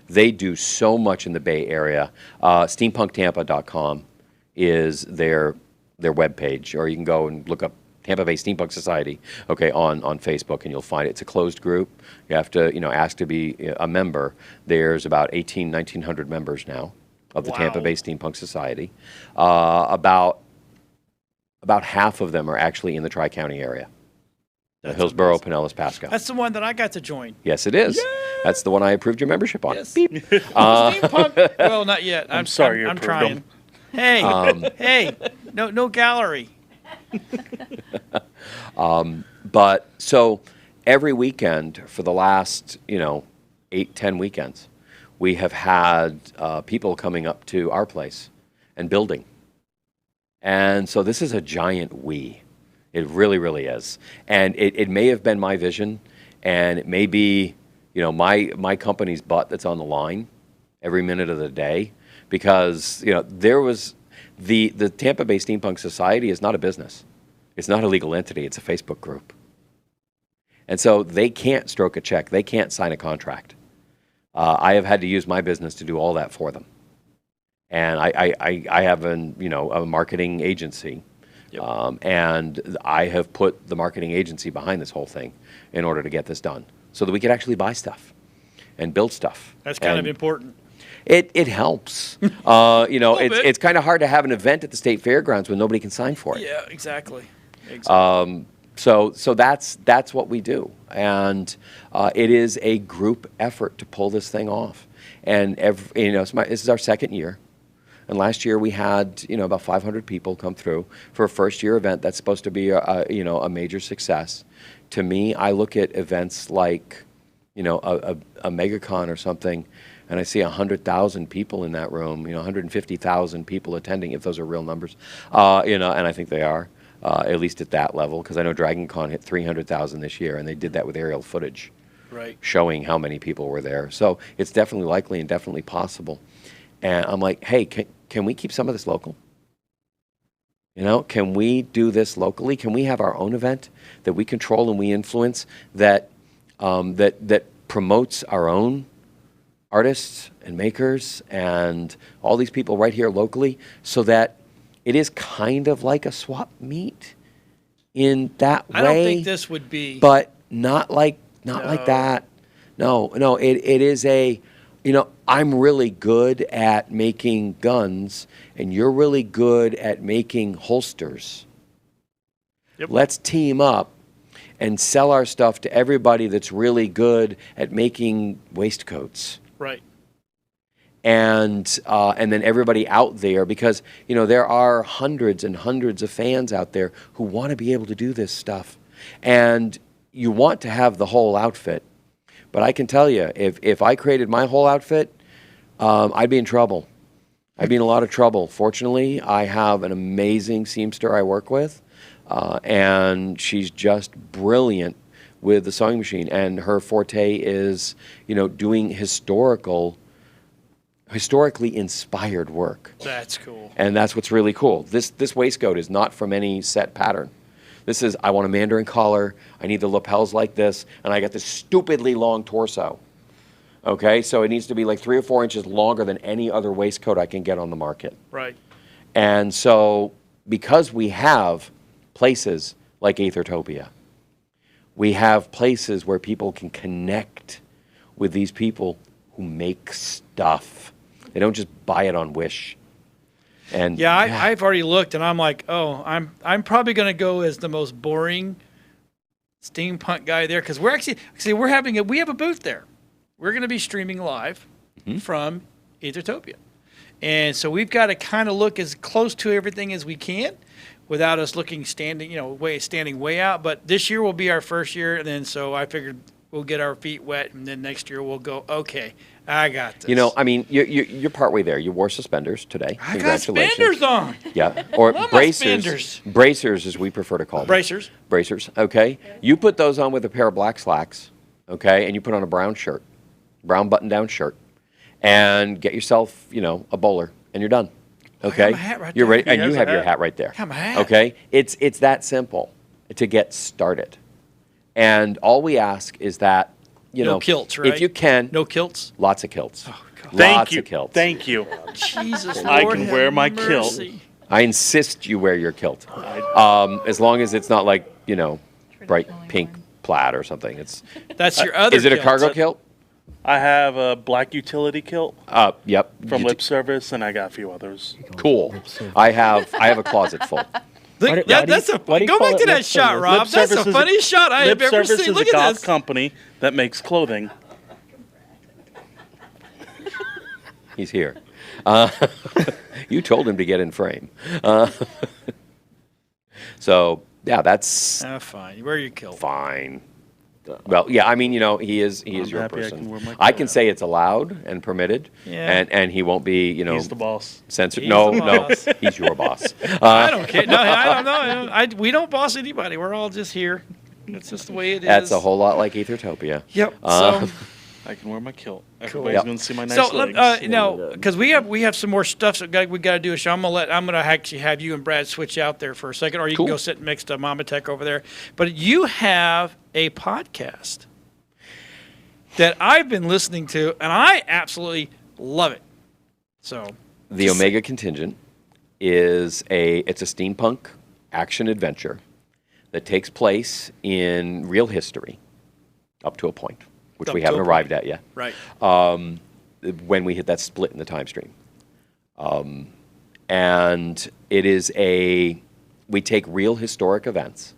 They do so much in the Bay Area. SteampunkTampa.com is their webpage, or you can go and look up Tampa Bay Steampunk Society, on Facebook, and you'll find it. It's a closed group. You have to, ask to be a member. There's about 1,900 members now of the Tampa Bay Steampunk Society. About half of them are actually in the Tri-County area. Hillsborough, Pinellas, Pasco. That's the one that I got to join. Yes, it is. Yay! That's the one I approved your membership on. Yes. Beep. Steampunk. Well, not yet. I'm sorry you I'm approved trying. them. Hey, hey, no gallery. But so every weekend for the last 8-10 weekends, we have had people coming up to our place and building. And so this is a giant we. It really, really is. And it may have been my vision, and it may be, my company's butt that's on the line every minute of the day, because, there was the Tampa Bay Steampunk Society is not a business. It's not a legal entity. It's a Facebook group. And so they can't stroke a check. They can't sign a contract. I have had to use my business to do all that for them. And I have a marketing agency. Yep. And I have put the marketing agency behind this whole thing in order to get this done so that we could actually buy stuff and build stuff. That's kind of important. It helps. It's bit. kind of hard to have an event at the state fairgrounds when nobody can sign for it. Yeah, exactly. So that's what we do, and it is a group effort to pull this thing off. And this is our second year, and last year we had about 500 people come through for a first year event. That's supposed to be a major success. To me, I look at events like a MegaCon or something, and I see 100,000 people in that room. 150,000 people attending, if those are real numbers. And I think they are. At least at that level, because I know Dragon Con hit 300,000 this year, and they did that with aerial footage, Right. showing how many people were there. So it's definitely likely and definitely possible. And I'm like, hey, can we keep some of this local? Can we do this locally? Can we have our own event that we control and we influence that promotes our own artists and makers and all these people right here locally, so that it is kind of like a swap meet in that way. I don't think this would be. But not like that. No, it is I'm really good at making guns, and you're really good at making holsters. Yep. Let's team up and sell our stuff to everybody that's really good at making waistcoats. Right. And then everybody out there, because there are hundreds and hundreds of fans out there who want to be able to do this stuff, and you want to have the whole outfit. But I can tell you, if I created my whole outfit, I'd be in trouble. I'd be in a lot of trouble. Fortunately, I have an amazing seamster I work with, and she's just brilliant with the sewing machine, and her forte is doing historically inspired work. That's cool. And that's what's really cool. This waistcoat is not from any set pattern. This is, I want a mandarin collar, I need the lapels like this, and I got this stupidly long torso. Okay, so it needs to be like 3 or 4 inches longer than any other waistcoat I can get on the market. Right. And so, because we have places like Aethertopia, we have places where people can connect with these people who make stuff. They don't just buy it on Wish. And I've already looked, and I'm like, oh, I'm probably going to go as the most boring steampunk guy there, because we have a booth there. We're going to be streaming live from Aethertopia, and so we've got to kind of look as close to everything as we can, without us standing way out. But this year will be our first year, and then so I figured we'll get our feet wet, and then next year we'll go, okay, I got this. You're partway there. You wore suspenders today. I got suspenders on. Yeah, or Love my bracers. suspenders. Bracers, as we prefer to call them. Bracers. Bracers, okay. You put those on with a pair of black slacks, okay, and you put on a brown button-down shirt, and get yourself, a bowler, and you're done. Okay, I got my hat right you're there. ready, and you have your hat right there. I got my hat. Okay, it's that simple to get started, and all we ask is that No kilts, right? if you can, No kilts. lots of kilts. Oh, God. Lots of kilts. Thank you. Jesus, I Lord, can wear have my kilt. mercy. I insist you wear your kilt, as long as it's not like bright pink plaid or something. It's That's your other. is it a kilt. cargo kilt? I have a black utility kilt Yep. from Lip Service, and I got a few others. Cool. I have a closet full. That's a why do you go call back it to that lip shot, service? Rob. Lip That's Service the is a- funniest shot I Lip have ever Service seen. is Look a at goth this. company that makes clothing. He's here. You told him to get in frame. So yeah, that's Fine. Wear your kilt. fine. Well, yeah, I mean, he is your happy I person. can wear my I kilt. can say it's allowed and permitted, Yeah. and he won't be, He's the boss. censored. He's No, the no, boss. he's your boss. I don't care. No, I don't know. We don't boss anybody. We're all just here. That's just the way it is. That's a whole lot like Aethertopia. Yep. Uh, So, I can wear my kilt. Cool. Everybody's Yep. gonna see my nice so legs. because we have some more stuff that we got to do a show. I'm gonna actually have you and Brad switch out there for a second, or you Cool. can go sit next to Mama Tech over there. But you have a podcast. that I've been listening to, and I absolutely love it. So The Omega Contingent is it's a steampunk action adventure that takes place in real history up to a point, which Up we to haven't a arrived point. at yet. right. When we hit that split in the time stream. And it is we take real historic events,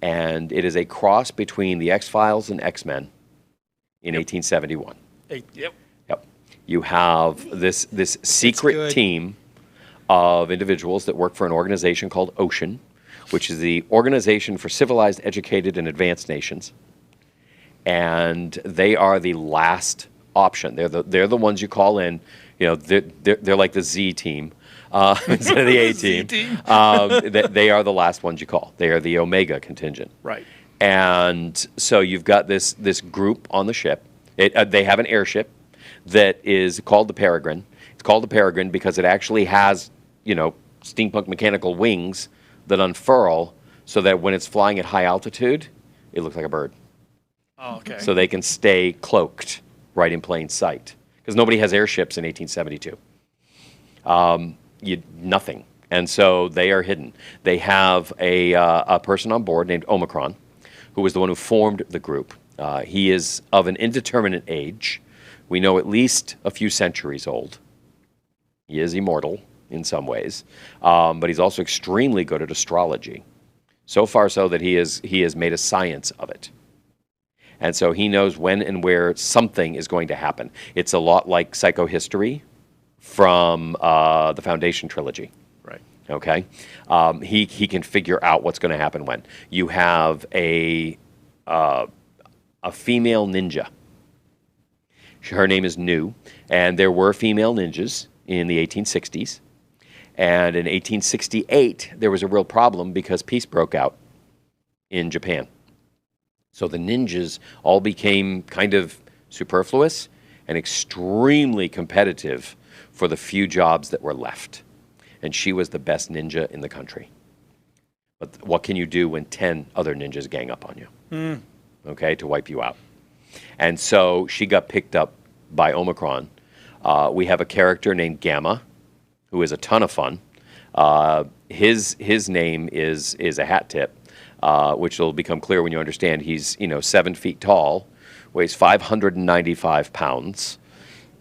and it is a cross between the X-Files and X-Men in 1871. Hey, yep. Yep. You have this secret good. team of individuals that work for an organization called Ocean, which is the Organization for Civilized, Educated, and Advanced Nations. And they are the last option. They're the ones you call in. You know, they're like the Z team instead of the A team. team. They are the last ones you call. They are the Omega Contingent. Right. And so you've got this group on the ship. They have an airship that is called the Peregrine. It's called the Peregrine because it actually has, steampunk mechanical wings that unfurl so that when it's flying at high altitude, it looks like a bird. Oh, okay. So they can stay cloaked right in plain sight. Because nobody has airships in 1872. Nothing. And so they are hidden. They have a person on board named Omicron, who was the one who formed the group. He is of an indeterminate age. We know at least a few centuries old. He is immortal in some ways, but he's also extremely good at astrology. So far so that he has made a science of it. And so he knows when and where something is going to happen. It's a lot like psychohistory from the Foundation trilogy. Right. Okay? He can figure out what's going to happen when. You have a female ninja. Her name is Nu, and there were female ninjas in the 1860s. And in 1868, there was a real problem because peace broke out in Japan. So the ninjas all became kind of superfluous and extremely competitive for the few jobs that were left. And she was the best ninja in the country. But what can you do when 10 other ninjas gang up on you? Okay, to wipe you out. And so she got picked up by Omicron. We have a character named Gamma, who is a ton of fun. His name is a hat tip. Which will become clear when you understand he's 7 feet tall, weighs 595 pounds,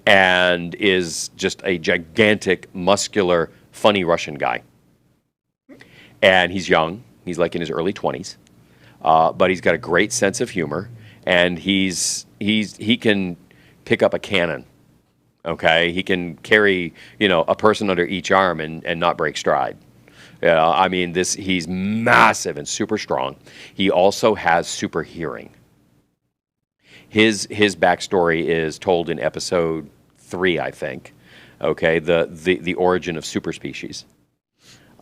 and is just a gigantic, muscular, funny Russian guy. And he's young; he's like in his early 20s, but he's got a great sense of humor, and he can pick up a cannon. Okay, he can carry a person under each arm and not break stride. I mean, he's massive and super strong. He also has super hearing. His backstory is told in episode 3, I think. Okay, the origin of super species.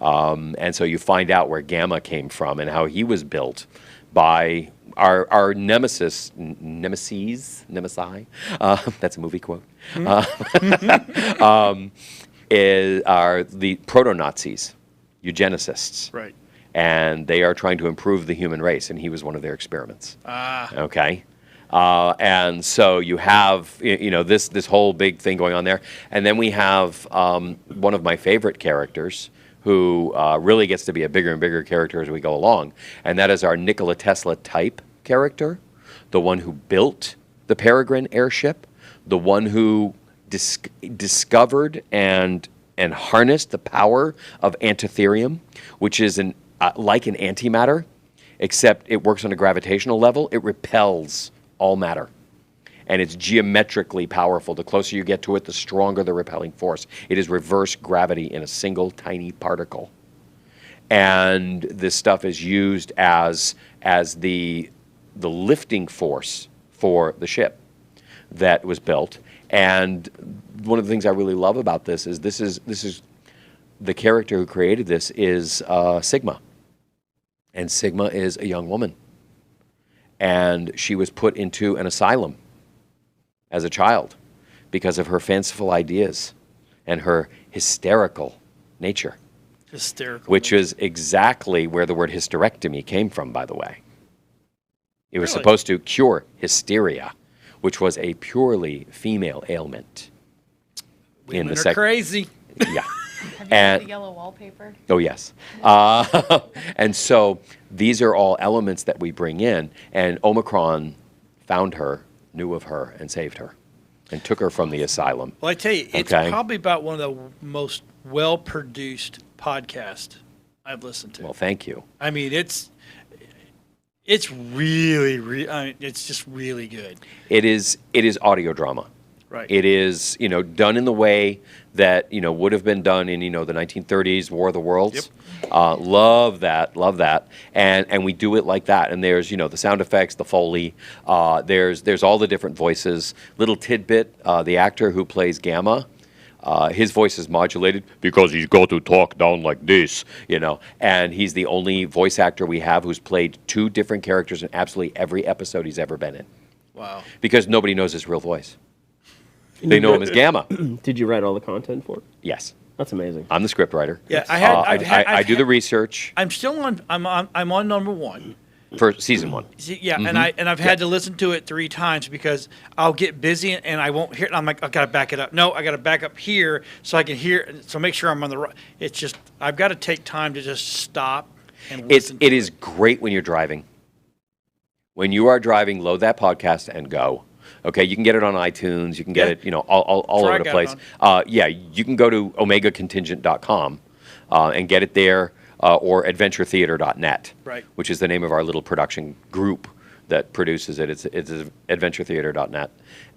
And so you find out where Gamma came from and how he was built by our nemesis, that's a movie quote, are the proto-Nazis. Eugenicists. Right. And they are trying to improve the human race, and he was one of their experiments. Okay. And so you have this whole big thing going on there, and then we have one of my favorite characters who really gets to be a bigger and bigger character as we go along, and that is our Nikola Tesla type character, the one who built the Peregrine airship, the one who discovered and harnessed the power of antimatter, which is like an antimatter, except it works on a gravitational level. It repels all matter. And it's geometrically powerful. The closer you get to it, the stronger the repelling force. It is reverse gravity in a single tiny particle. And this stuff is used as the lifting force for the ship that was built. And one of the things I really love about this is the character who created this is Sigma. And Sigma is a young woman. And she was put into an asylum as a child because of her fanciful ideas and her hysterical nature. Hysterical. Which is exactly where the word hysterectomy came from, by the way. It was Really? supposed to cure hysteria, which was a purely female ailment. Women are crazy. Yeah. Have you And- got the yellow wallpaper? Oh, yes. And so these are all elements that we bring in, and Omicron found her, knew of her, and saved her, and took her from the asylum. Well, I tell you, it's Okay. probably about one of the most well-produced podcasts I've listened to. Well, thank you. I mean, it's really, I mean, it's just really good. It is audio drama. Right. It is, done in the way that, would have been done in, the 1930s, War of the Worlds. Love that. And we do it like that. And there's, the sound effects, the Foley. There's all the different voices. Little tidbit, the actor who plays Gamma, his voice is modulated because he's got to talk down like this, And he's the only voice actor we have who's played 2 different characters in absolutely every episode he's ever been in. Wow. Because nobody knows his real voice. They know him as Gamma. Did you write all the content for it? Yes. That's amazing. I'm the script writer. Yeah, I do the research I'm still on. I'm on number 1. for season 1. See, yeah, and I've had to listen to it 3 times because I'll get busy and I won't hear it. And I'm like, I gotta back it up. No, I gotta back up here so I can hear. So make sure I'm on the right. It's just I've got to take time to just stop and listen. It is great when you're driving. When you are driving, load that podcast and go. Okay, you can get it on iTunes. You can get it, all over the place. Yeah, you can go to omegacontingent.com and get it there, or adventuretheater.net, Right. which is the name of our little production group that produces it. It's adventuretheater.net.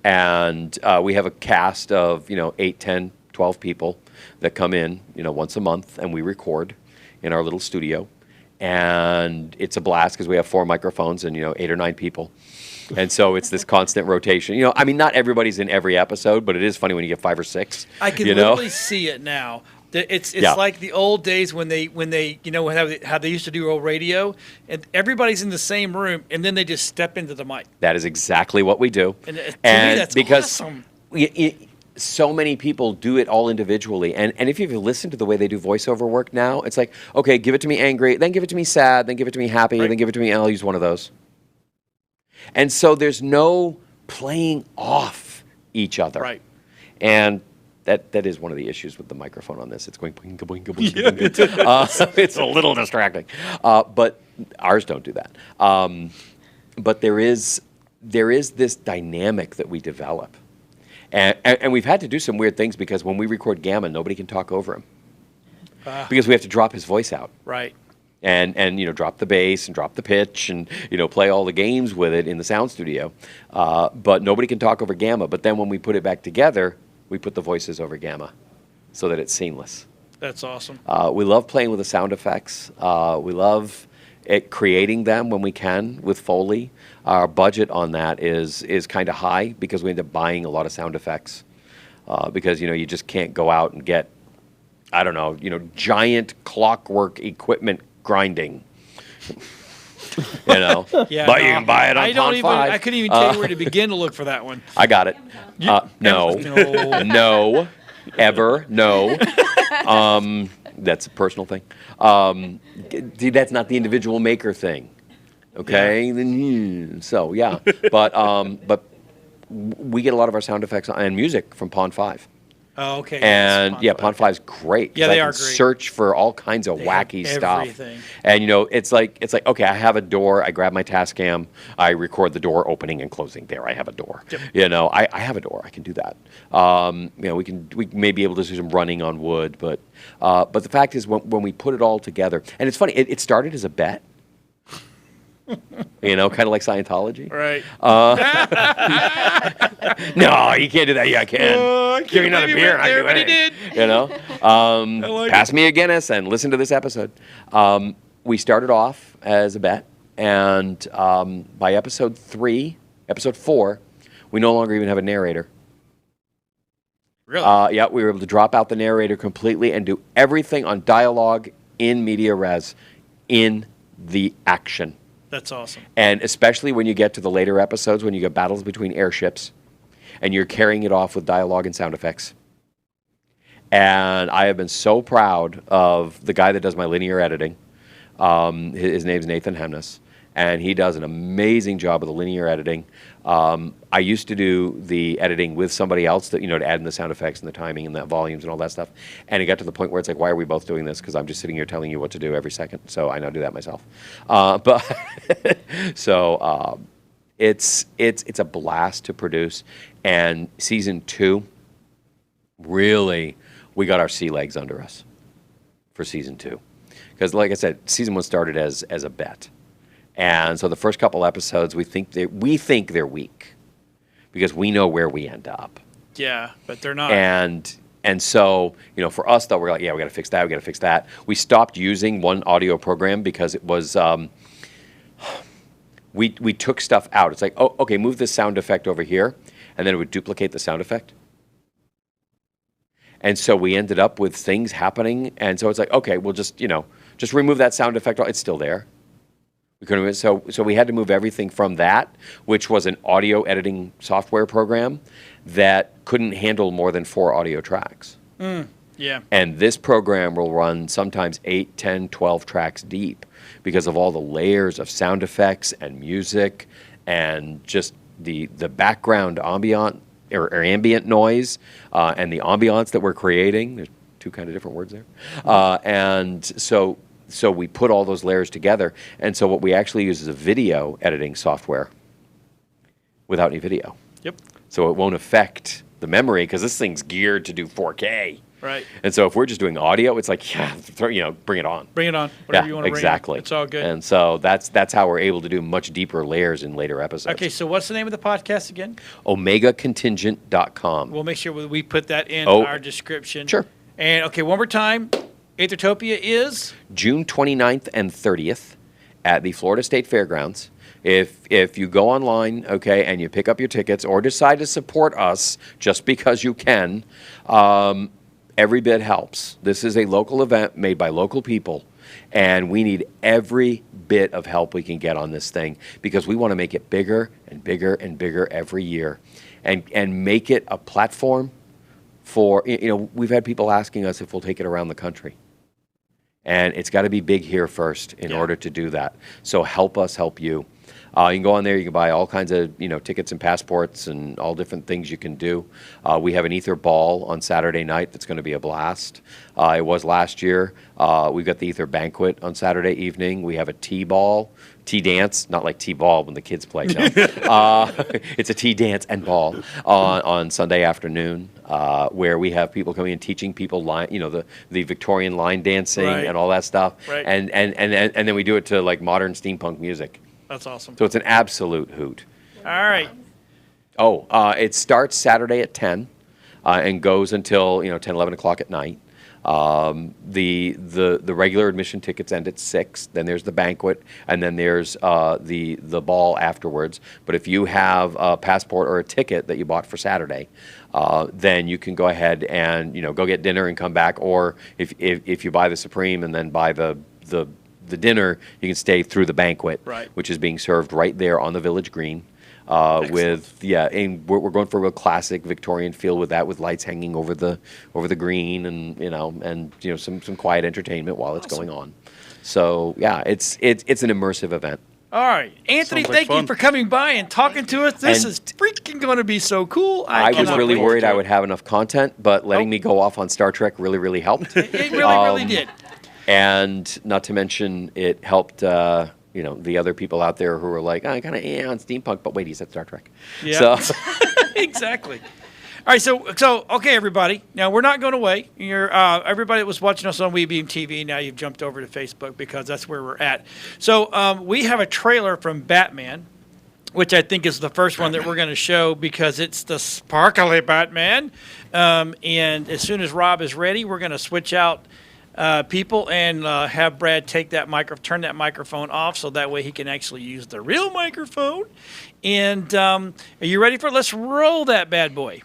And we have a cast of, 8, 10, 12 people that come in, once a month, and we record in our little studio. And it's a blast because we have 4 microphones and, 8 or 9 people. And so it's this constant rotation. Not everybody's in every episode, but it is funny when you get 5 or 6. I can literally see it now. It's Yeah. like the old days when they how they used to do old radio, and everybody's in the same room, and then they just step into the mic. That is exactly what we do. And to me, that's because awesome. so many people do it all individually. And if you've listened to the way they do voiceover work now, it's like, okay, give it to me angry, then give it to me sad, then give it to me happy, Right. then give it to me, and I'll use one of those. And so there's no playing off each other. Right. And that is one of the issues with the microphone on this. It's going boing, boing, boing, boing, boing. So it's a little distracting. But ours don't do that. But there is this dynamic that we develop. And we've had to do some weird things because when we record Gamma, nobody can talk over him. Because we have to drop his voice out. Right. And drop the bass and drop the pitch and play all the games with it in the sound studio, but nobody can talk over Gamma. But then when we put it back together, we put the voices over Gamma, so that it's seamless. That's awesome. We love playing with the sound effects. We love creating them when we can with Foley. Our budget on that is kind of high because we end up buying a lot of sound effects because you just can't go out and get giant clockwork equipment grinding. Yeah, but you can buy it on Pond 5. I couldn't even tell you where to begin to look for that one. I got it. No, no, ever, no. That's a personal thing. See, that's not the individual maker thing. Okay, so yeah, but we get a lot of our sound effects and music from Pond 5. Oh, okay. And yes, Pond 5's great. 'Cause Yeah, they I are can great. search for all kinds of wacky have stuff. everything. And it's like okay, I have a door. I grab my Tascam. I record the door opening and closing. There, I have a door. Yep. I have a door. I can do that. We may be able to do some running on wood, but the fact is when we put it all together, and it's funny. It started as a bet. Kind of like Scientology. Right. No, you can't do that. Yeah, I can. I Give me can't another believe he beer. went I there, do but he anything. did. like Pass me a Guinness and listen to this episode. We started off as a bet, and by episode 4, we no longer even have a narrator. Really? Yeah, we were able to drop out the narrator completely and do everything on dialogue in media res, in the action. That's awesome. And especially when you get to the later episodes, when you get battles between airships, and you're carrying it off with dialogue and sound effects. And I have been so proud of the guy that does my linear editing. His name's Nathan Hemnes. and he does an amazing job of the linear editing. I used to do the editing with somebody else to add in the sound effects and the timing and the volumes and all that stuff. And it got to the point where it's like, why are we both doing this? Because I'm just sitting here telling you what to do every second. So I now do that myself. It's a blast to produce. And season 2, really, we got our sea legs under us for season 2. Because like I said, season 1 started as a bet. And so the first couple episodes, we think they're weak because we know where we end up. Yeah, but they're not. And so, for us, though, we're like, yeah, we got to fix that. We got to fix that. We stopped using one audio program because it was, we took stuff out. It's like, oh, okay, move this sound effect over here. And then it would duplicate the sound effect. And so we ended up with things happening. And so it's like, okay, we'll just remove that sound effect. It's still there. We couldn't. So we had to move everything from that, which was an audio editing software program that couldn't handle more than 4 audio tracks. Yeah. And this program will run sometimes 8, 10, 12 tracks deep because of all the layers of sound effects and music and just the background ambient or ambient noise and the ambiance that we're creating. There's 2 kind of different words there. And so we put all those layers together. And so what we actually use is a video editing software without any video. Yep. So it won't affect the memory because this thing's geared to do 4K. Right. And so if we're just doing audio, it's like, yeah, bring it on. Bring it on. Whatever you want to bring exactly. in. It's all good. And so that's how we're able to do much deeper layers in later episodes. Okay, so what's the name of the podcast again? OmegaContingent.com. We'll make sure we put that in Oh, our description. sure. And, okay, one more time. Aethertopia is? June 29th and 30th at the Florida State Fairgrounds. If you go online, okay, and you pick up your tickets or decide to support us just because you can, every bit helps. This is a local event made by local people, and we need every bit of help we can get on this thing because we want to make it bigger and bigger and bigger every year and make it a platform for, we've had people asking us if we'll take it around the country. And it's got to be big here first in order to do that. So help us help you. You can go on there. You can buy all kinds of tickets and passports and all different things you can do. We have an Ether Ball on Saturday night that's going to be a blast. It was last year. We've got the Ether Banquet on Saturday evening. We have a tea dance, not like T-ball when the kids play. No. It's a tea dance and ball on Sunday afternoon, where we have people coming and teaching people line, the Victorian line dancing and all that stuff. Right. And then we do it to like modern steampunk music. That's awesome. So it's an absolute hoot. All right. It starts Saturday at 10 and goes until 10, 11 o'clock at night. The regular admission tickets end at 6. Then there's the banquet, and then there's the ball afterwards. But if you have a passport or a ticket that you bought for Saturday, then you can go ahead and go get dinner and come back. Or if you buy the Supreme and then buy the dinner, you can stay through the banquet, which is being served right there on the Village Green. And we're going for a real classic Victorian feel with that, with lights hanging over the green, and some quiet entertainment while it's going on. So yeah, it's an immersive event. All right, Anthony, Sounds like thank you fun. for coming by and talking to us. This And is freaking going to be so cool. I was cannot really wait. worried I would have enough content, but letting me go off on Star Trek really helped. It really did. And not to mention, it helped the other people out there who were like, I kind of on steampunk, but wait, he said Star Trek. Yeah. So Exactly. All right, so okay, everybody. Now we're not going away. You're everybody that was watching us on WeBeam TV. Now you've jumped over to Facebook because that's where we're at. So we have a trailer from Batman, which I think is the first one that we're going to show because it's the sparkly Batman. And as soon as Rob is ready, we're going to switch out people and have Brad turn that microphone off so that way he can actually use the real microphone. And are you ready for it? Let's roll that bad boy.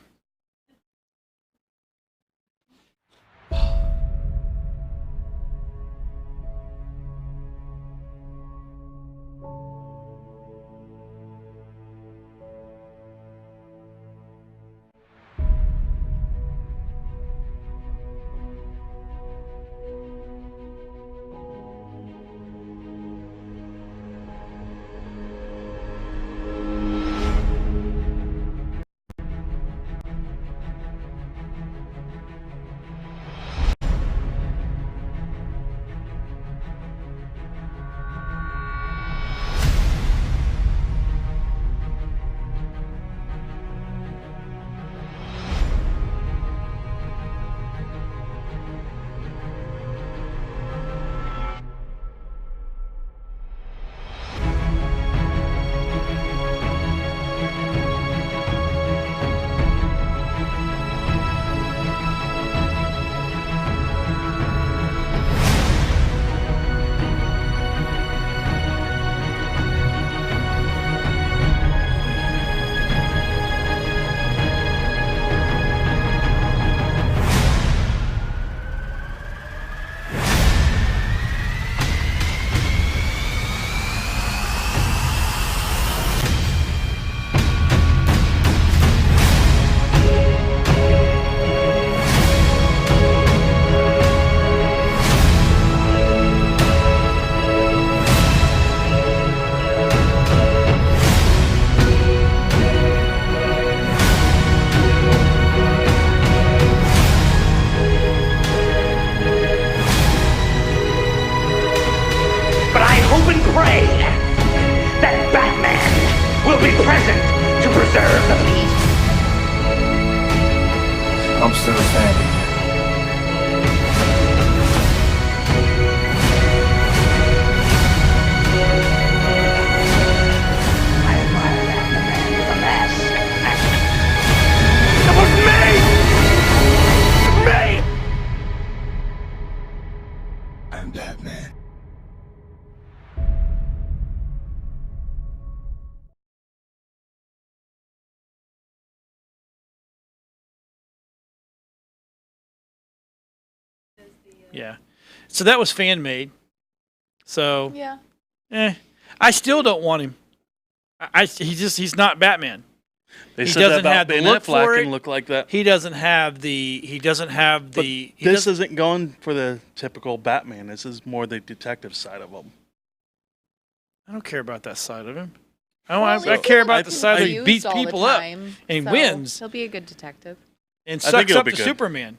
will be present to preserve the peace. I'm still standing. I admire that in a man with a mask. It was me! Me! I'm Batman. Yeah. So that was fan made. So Yeah. I still don't want him. He's not Batman. They He said that doesn't about have the Ben look for Affleck it. and look like that. He doesn't have the But he this doesn't- isn't going for the typical Batman. This is more the detective side of him. I don't care about that side of him. Well, I at least care he about looks the side that he confused beats all the people up time, and so wins He'll be a good detective. and I think sucks it'll up be to good. Superman.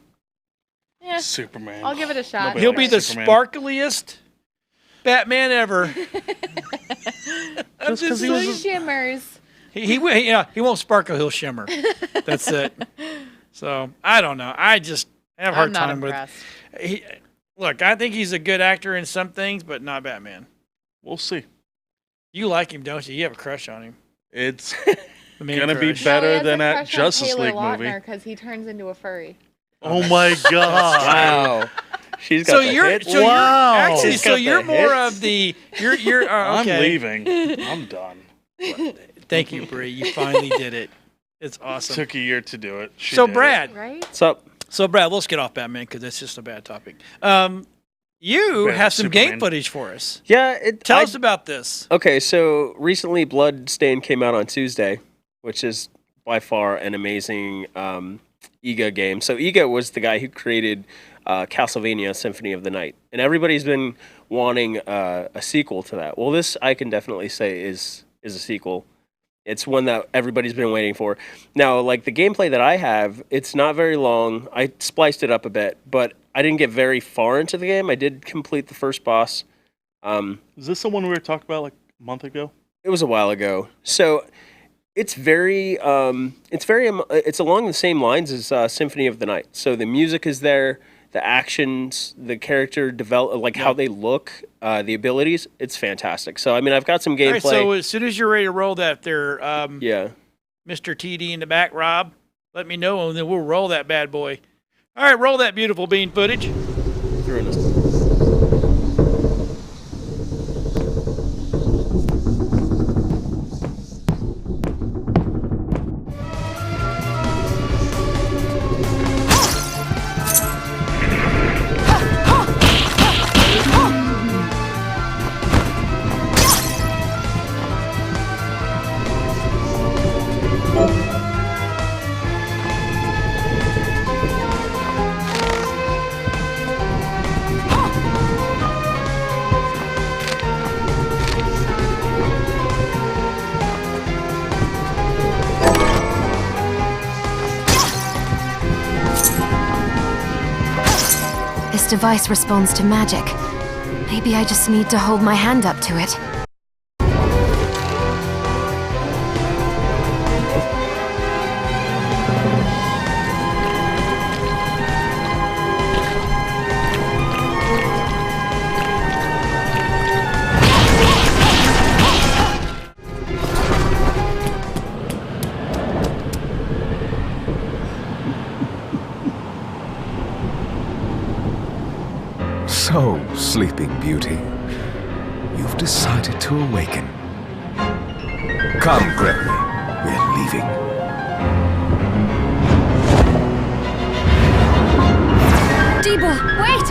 Yeah. Superman. I'll give it a shot. Nobody He'll likes be the Superman. sparkliest Batman ever. Just because he was a- Shimmers. He won't sparkle. He'll shimmer. That's it. So I don't know. I just have a hard I'm not time impressed. with. Look, I think he's a good actor in some things, but not Batman. We'll see. You like him, don't you? You have a crush on him. It's The man gonna be crush. better than that Justice League movie. Because he turns into a furry. Oh my god! Wow. She's got So the you're hits. so Wow. you're actually She's so got the you're more hits. of the you're I'm okay. leaving. I'm done. Thank you, Bree. You finally did it. It's awesome. Took a year to do it. She So did it. Brad, Right? What's up? let's get off Batman because that's just a bad topic. You Bad have some game Superman. footage for us. Yeah, Tell us about this. Okay, so recently Bloodstained came out on Tuesday, which is by far an amazing Iga game. So Iga was the guy who created Castlevania Symphony of the Night, and everybody's been wanting a sequel to that. Well, this I can definitely say is a sequel. It's one that everybody's been waiting for. Now, like the gameplay that I have, it's not very long. I spliced it up a bit, but I didn't get very far into the game. I did complete the first boss. Is this the one we were talking about like a month ago? It was a while ago. So it's it's along the same lines as Symphony of the Night. So the music is there, the actions, the character develop, like how they look, the abilities. It's fantastic. So I mean, I've got some All gameplay. right, so as soon as you're ready to roll that there, Yeah. Mr. TD in the back, Rob, let me know, and then we'll roll that bad boy. All right, roll that beautiful bean footage. Through this. This device responds to magic. Maybe I just need to hold my hand up to it. So, Sleeping Beauty, you've decided to awaken. Come, Gregory, we're leaving. Deba, wait!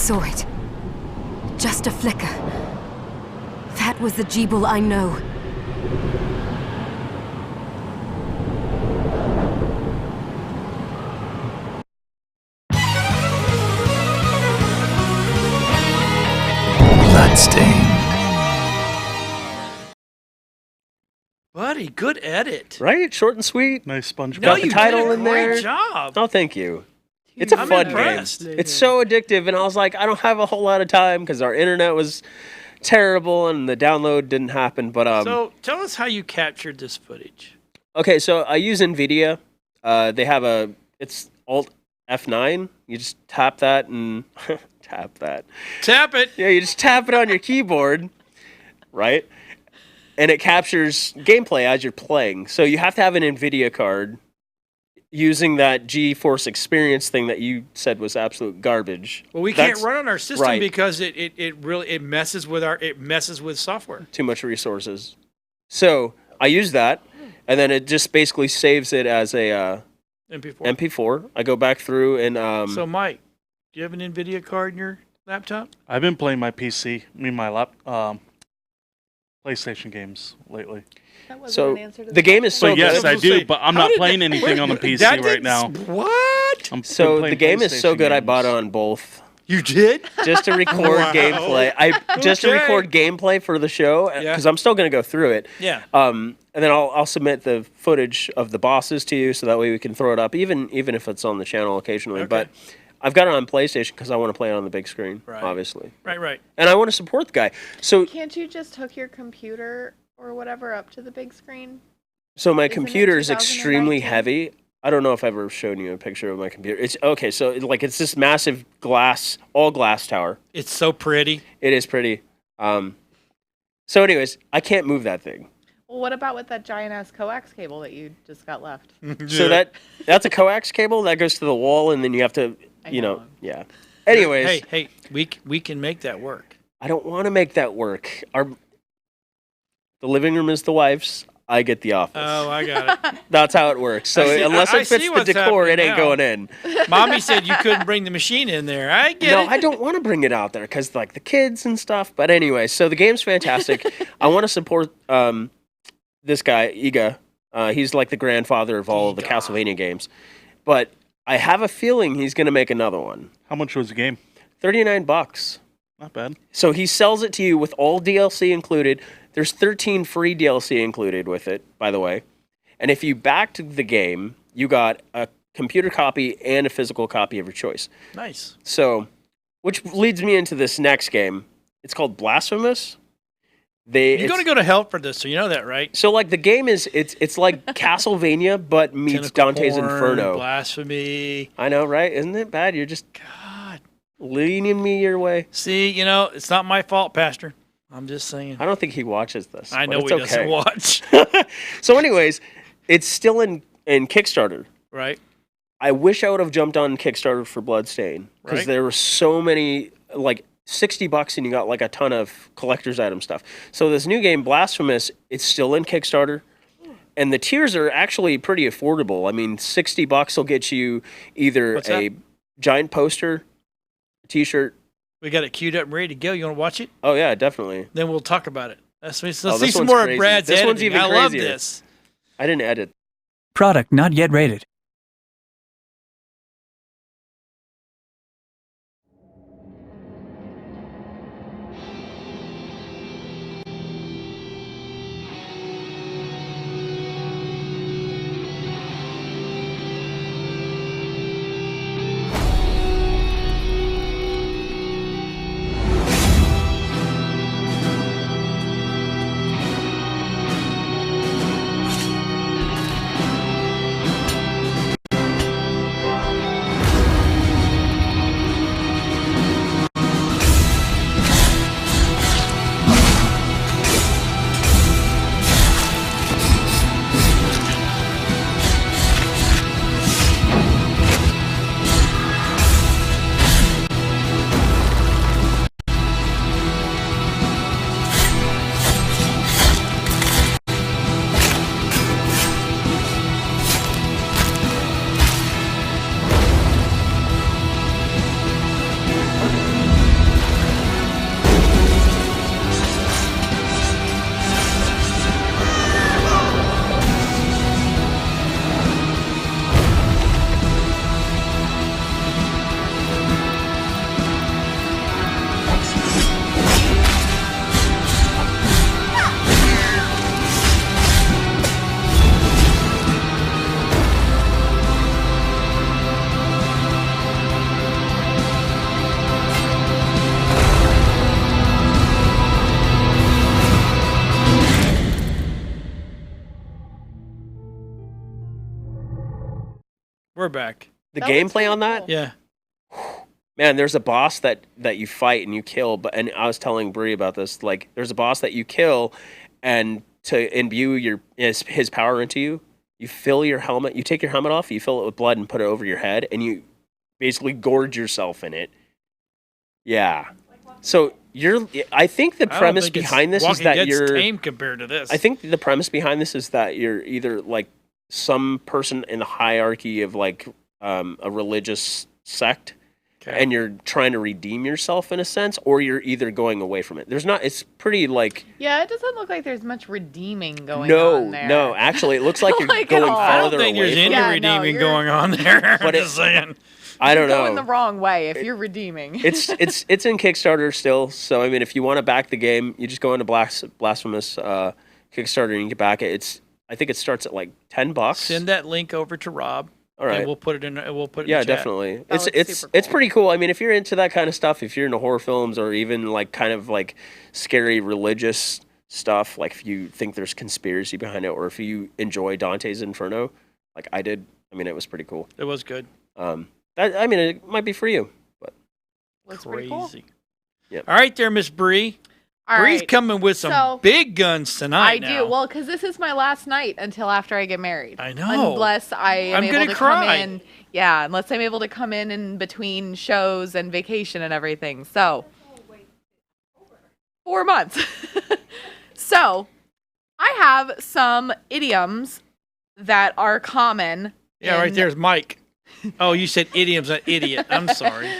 saw it. Just a flicker. That was the Jeeble I know. Bloodstained. Buddy, good edit. Right? Short and sweet. Nice SpongeBob. No, the you title did a in great there. job. Oh, thank you. It's a I'm fun impressed. game. It's so addictive, and I was like, I don't have a whole lot of time because our internet was terrible and the download didn't happen. But So tell us how you captured this footage. okay, so I use NVIDIA. They have it's Alt F9. You just tap that and tap that. Tap it. Yeah, you just tap it on your keyboard, right? And it captures gameplay as you're playing. So you have to have an NVIDIA card using that GeForce Experience thing that you said was absolute garbage. Well, we That's can't run on our system right. because it messes with software. Too much resources. So I use that, and then it just basically saves it as a MP4. MP4. I go back through and So, Mike, do you have an NVIDIA card in your laptop? I've been playing my PC, PlayStation games lately. That wasn't so an answer to the game is so But yes, good. I do, but I'm not did playing that- anything on the wait, PC that right didn't now. What? I'm So playing the game is so PlayStation good, I games. bought it on both. You did? Just to record Wow. gameplay. To Okay. record gameplay for the show Yeah. because I'm still going to go through it. Yeah. And then I'll submit the footage of the bosses to you, so that way we can throw it up, even if it's on the channel occasionally. Okay. But I've got it on PlayStation because I want to play it on the big screen, Right. obviously, Right. and I want to support the guy. So Can't you just hook your computer or whatever up to the big screen? my Isn't it computer is extremely 2019? heavy. I don't know if I've ever shown you a picture of my computer. It's okay. So it's this massive all glass tower. It's so pretty. It is pretty. So anyways, I can't move that thing. Well, what about with that giant ass coax cable that you just got left? So that's a coax cable that goes to the wall, and then you have to, I know. yeah. Anyways, Hey, we can make that work. I don't want to make that work. The living room is the wife's. I get the office. Oh, I got That's how it works. So I see- unless I it fits see the what's decor, it happening ain't now. going in. it. Mommy said you couldn't bring the machine in there. I get No, it. I don't want to bring it out there because like the kids and stuff. But anyway, so the game's fantastic. I want to support this guy Iga. He's like the grandfather of all of the Iga. Castlevania games. But I have a feeling he's going to make another one. How much was the game? $39. Not bad. So he sells it to you with all DLC included. There's 13 free DLC included with it, by the way. And if you backed the game, you got a computer copy and a physical copy of your choice. Nice. So, which leads me into this next game. It's called Blasphemous. You're going to go to hell for this, so you know that, right? So like the game is it's like Castlevania but meets Tentacle Dante's porn, Inferno. Blasphemy. I know, right? Isn't it bad? You're just God. leaning me your way. See, it's not my fault, Pastor. I'm just saying. I don't think he watches this. I but know it's he okay. doesn't watch. So anyways, it's still in Kickstarter. Right? I wish I would have jumped on Kickstarter for Bloodstained because Right. there were so many, like $60 and you got like a ton of collector's item stuff. So this new game, Blasphemous, it's still in Kickstarter. And the tiers are actually pretty affordable. I mean, $60 will get you either What's a that? giant poster, a t-shirt. We got it queued up and ready to go. You want to watch it? Oh yeah, definitely. Then we'll talk about it. Let's see this some one's more crazy. of Brad's This one's editing. even I love crazier. this. I didn't edit. Product not yet rated. We're back. The That looks gameplay really on that, cool. Yeah. man, there's a boss that you fight and you kill, and I was telling Bree about this. Like, there's a boss that you kill, and to imbue his power into you, you fill your helmet. You take your helmet off, you fill it with blood, and put it over your head, and you basically gorge yourself in it. Yeah. So I think the premise behind this is that you're tame compared to this. I think the premise behind this is that you're either like some person in the hierarchy of like a religious sect, and you're trying to redeem yourself in a sense, or you're either going away from it. It's pretty like... Yeah, it doesn't look like there's much redeeming going no, on there. No, actually, it looks like you're Like, going at all. I don't farther think away there's from any it. Yeah, redeeming no, going on there. But I'm just saying. I don't You're know. going the wrong way if you're redeeming. It's in Kickstarter still, so I mean, if you want to back the game, you just go into Blasphemous Kickstarter and you can back it. I think it starts at like $10. Send that link over to Rob. All right. And we'll put it in. We'll put it. Yeah, in the chat. definitely. That looks It's super cool. pretty cool. I mean, if you're into that kind of stuff, if you're into horror films or even like kind of like scary religious stuff, like if you think there's conspiracy behind it, or if you enjoy Dante's Inferno, like I did, I mean, it was pretty cool. It was good. I mean, it might be for you, but Looks Crazy. pretty cool. Yep. All right, there, Miss Bree. All Bree's right. coming with some So, big guns tonight. I do. Well, because this is my last night until after I get married. I know. Unless I am I'm able gonna to cry. come in. Yeah, unless I'm able to come in between shows and vacation and everything. So, 4 months. So, I have some idioms that are common. Yeah, right in- there's Mike. Oh, you said idioms, not idiot. I'm sorry.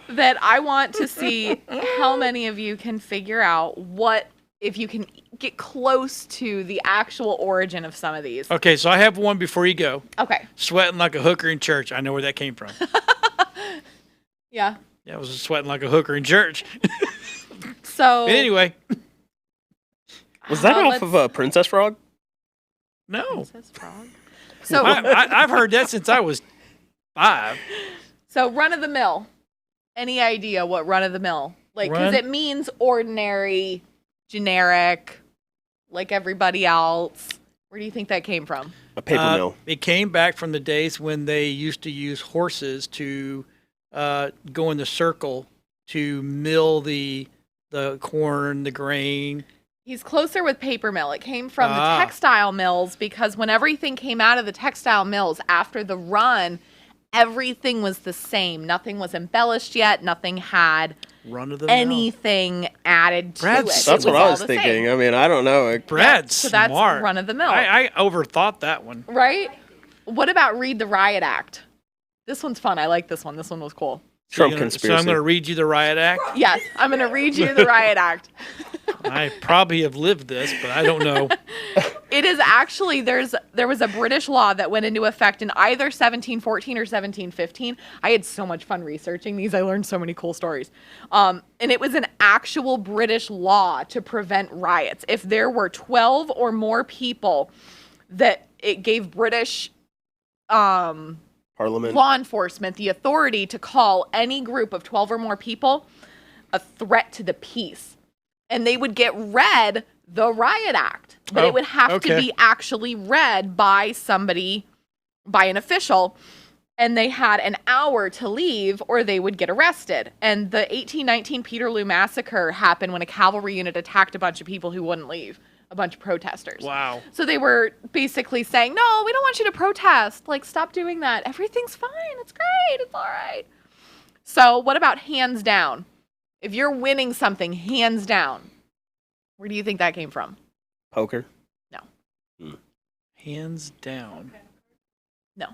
that I want to see how many of you can figure out if you can get close to the actual origin of some of these. Okay, so I have one before you go. Okay. Sweating like a hooker in church. I know where that came from. Yeah. Yeah, I was sweating like a hooker in church. So But anyway, was that off let's- of a Princess Frog? no. Princess Frog. So I've heard that since I was 5. So run of the mill. Any idea what run of the mill? Like, because Run- it means ordinary, generic, like everybody else. Where do you think that came from? A paper mill. It came back from the days when they used to use horses to go in the circle to mill the corn, the grain. He's closer with paper mill. It came from the Ah. textile mills because when everything came out of the textile mills after the run, everything was the same. Nothing was embellished yet. Nothing had Run of the mill. anything added to Brad's- it. That's It what I all was the thinking. same. I mean, I don't know. Brad's So that's smart. run of the mill. I overthought that one. Right? What about read the riot act? This one's fun. I like this one. This one was cool. Trump So conspiracy. I'm going to read you the riot act. Yes, I'm going to read you the riot act. I probably have lived this, but I don't know. It is actually there was a British law that went into effect in either 1714 or 1715. I had so much fun researching these. I learned so many cool stories. And it was an actual British law to prevent riots. If there were 12 or more people, that it gave British Parliament. law enforcement the authority to call any group of 12 or more people a threat to the peace. And they would get read the riot act, but it would have to be actually read by somebody, by an official, and they had an hour to leave or they would get arrested. And the 1819 Peterloo massacre happened when a cavalry unit attacked a bunch of people who wouldn't leave, a bunch of protesters. Wow. So they were basically saying, no, we don't want you to protest. Like, stop doing that. Everything's fine. It's great. It's all right. So what about hands down? If you're winning something, hands down, where do you think that came from? Poker. Hands down. No.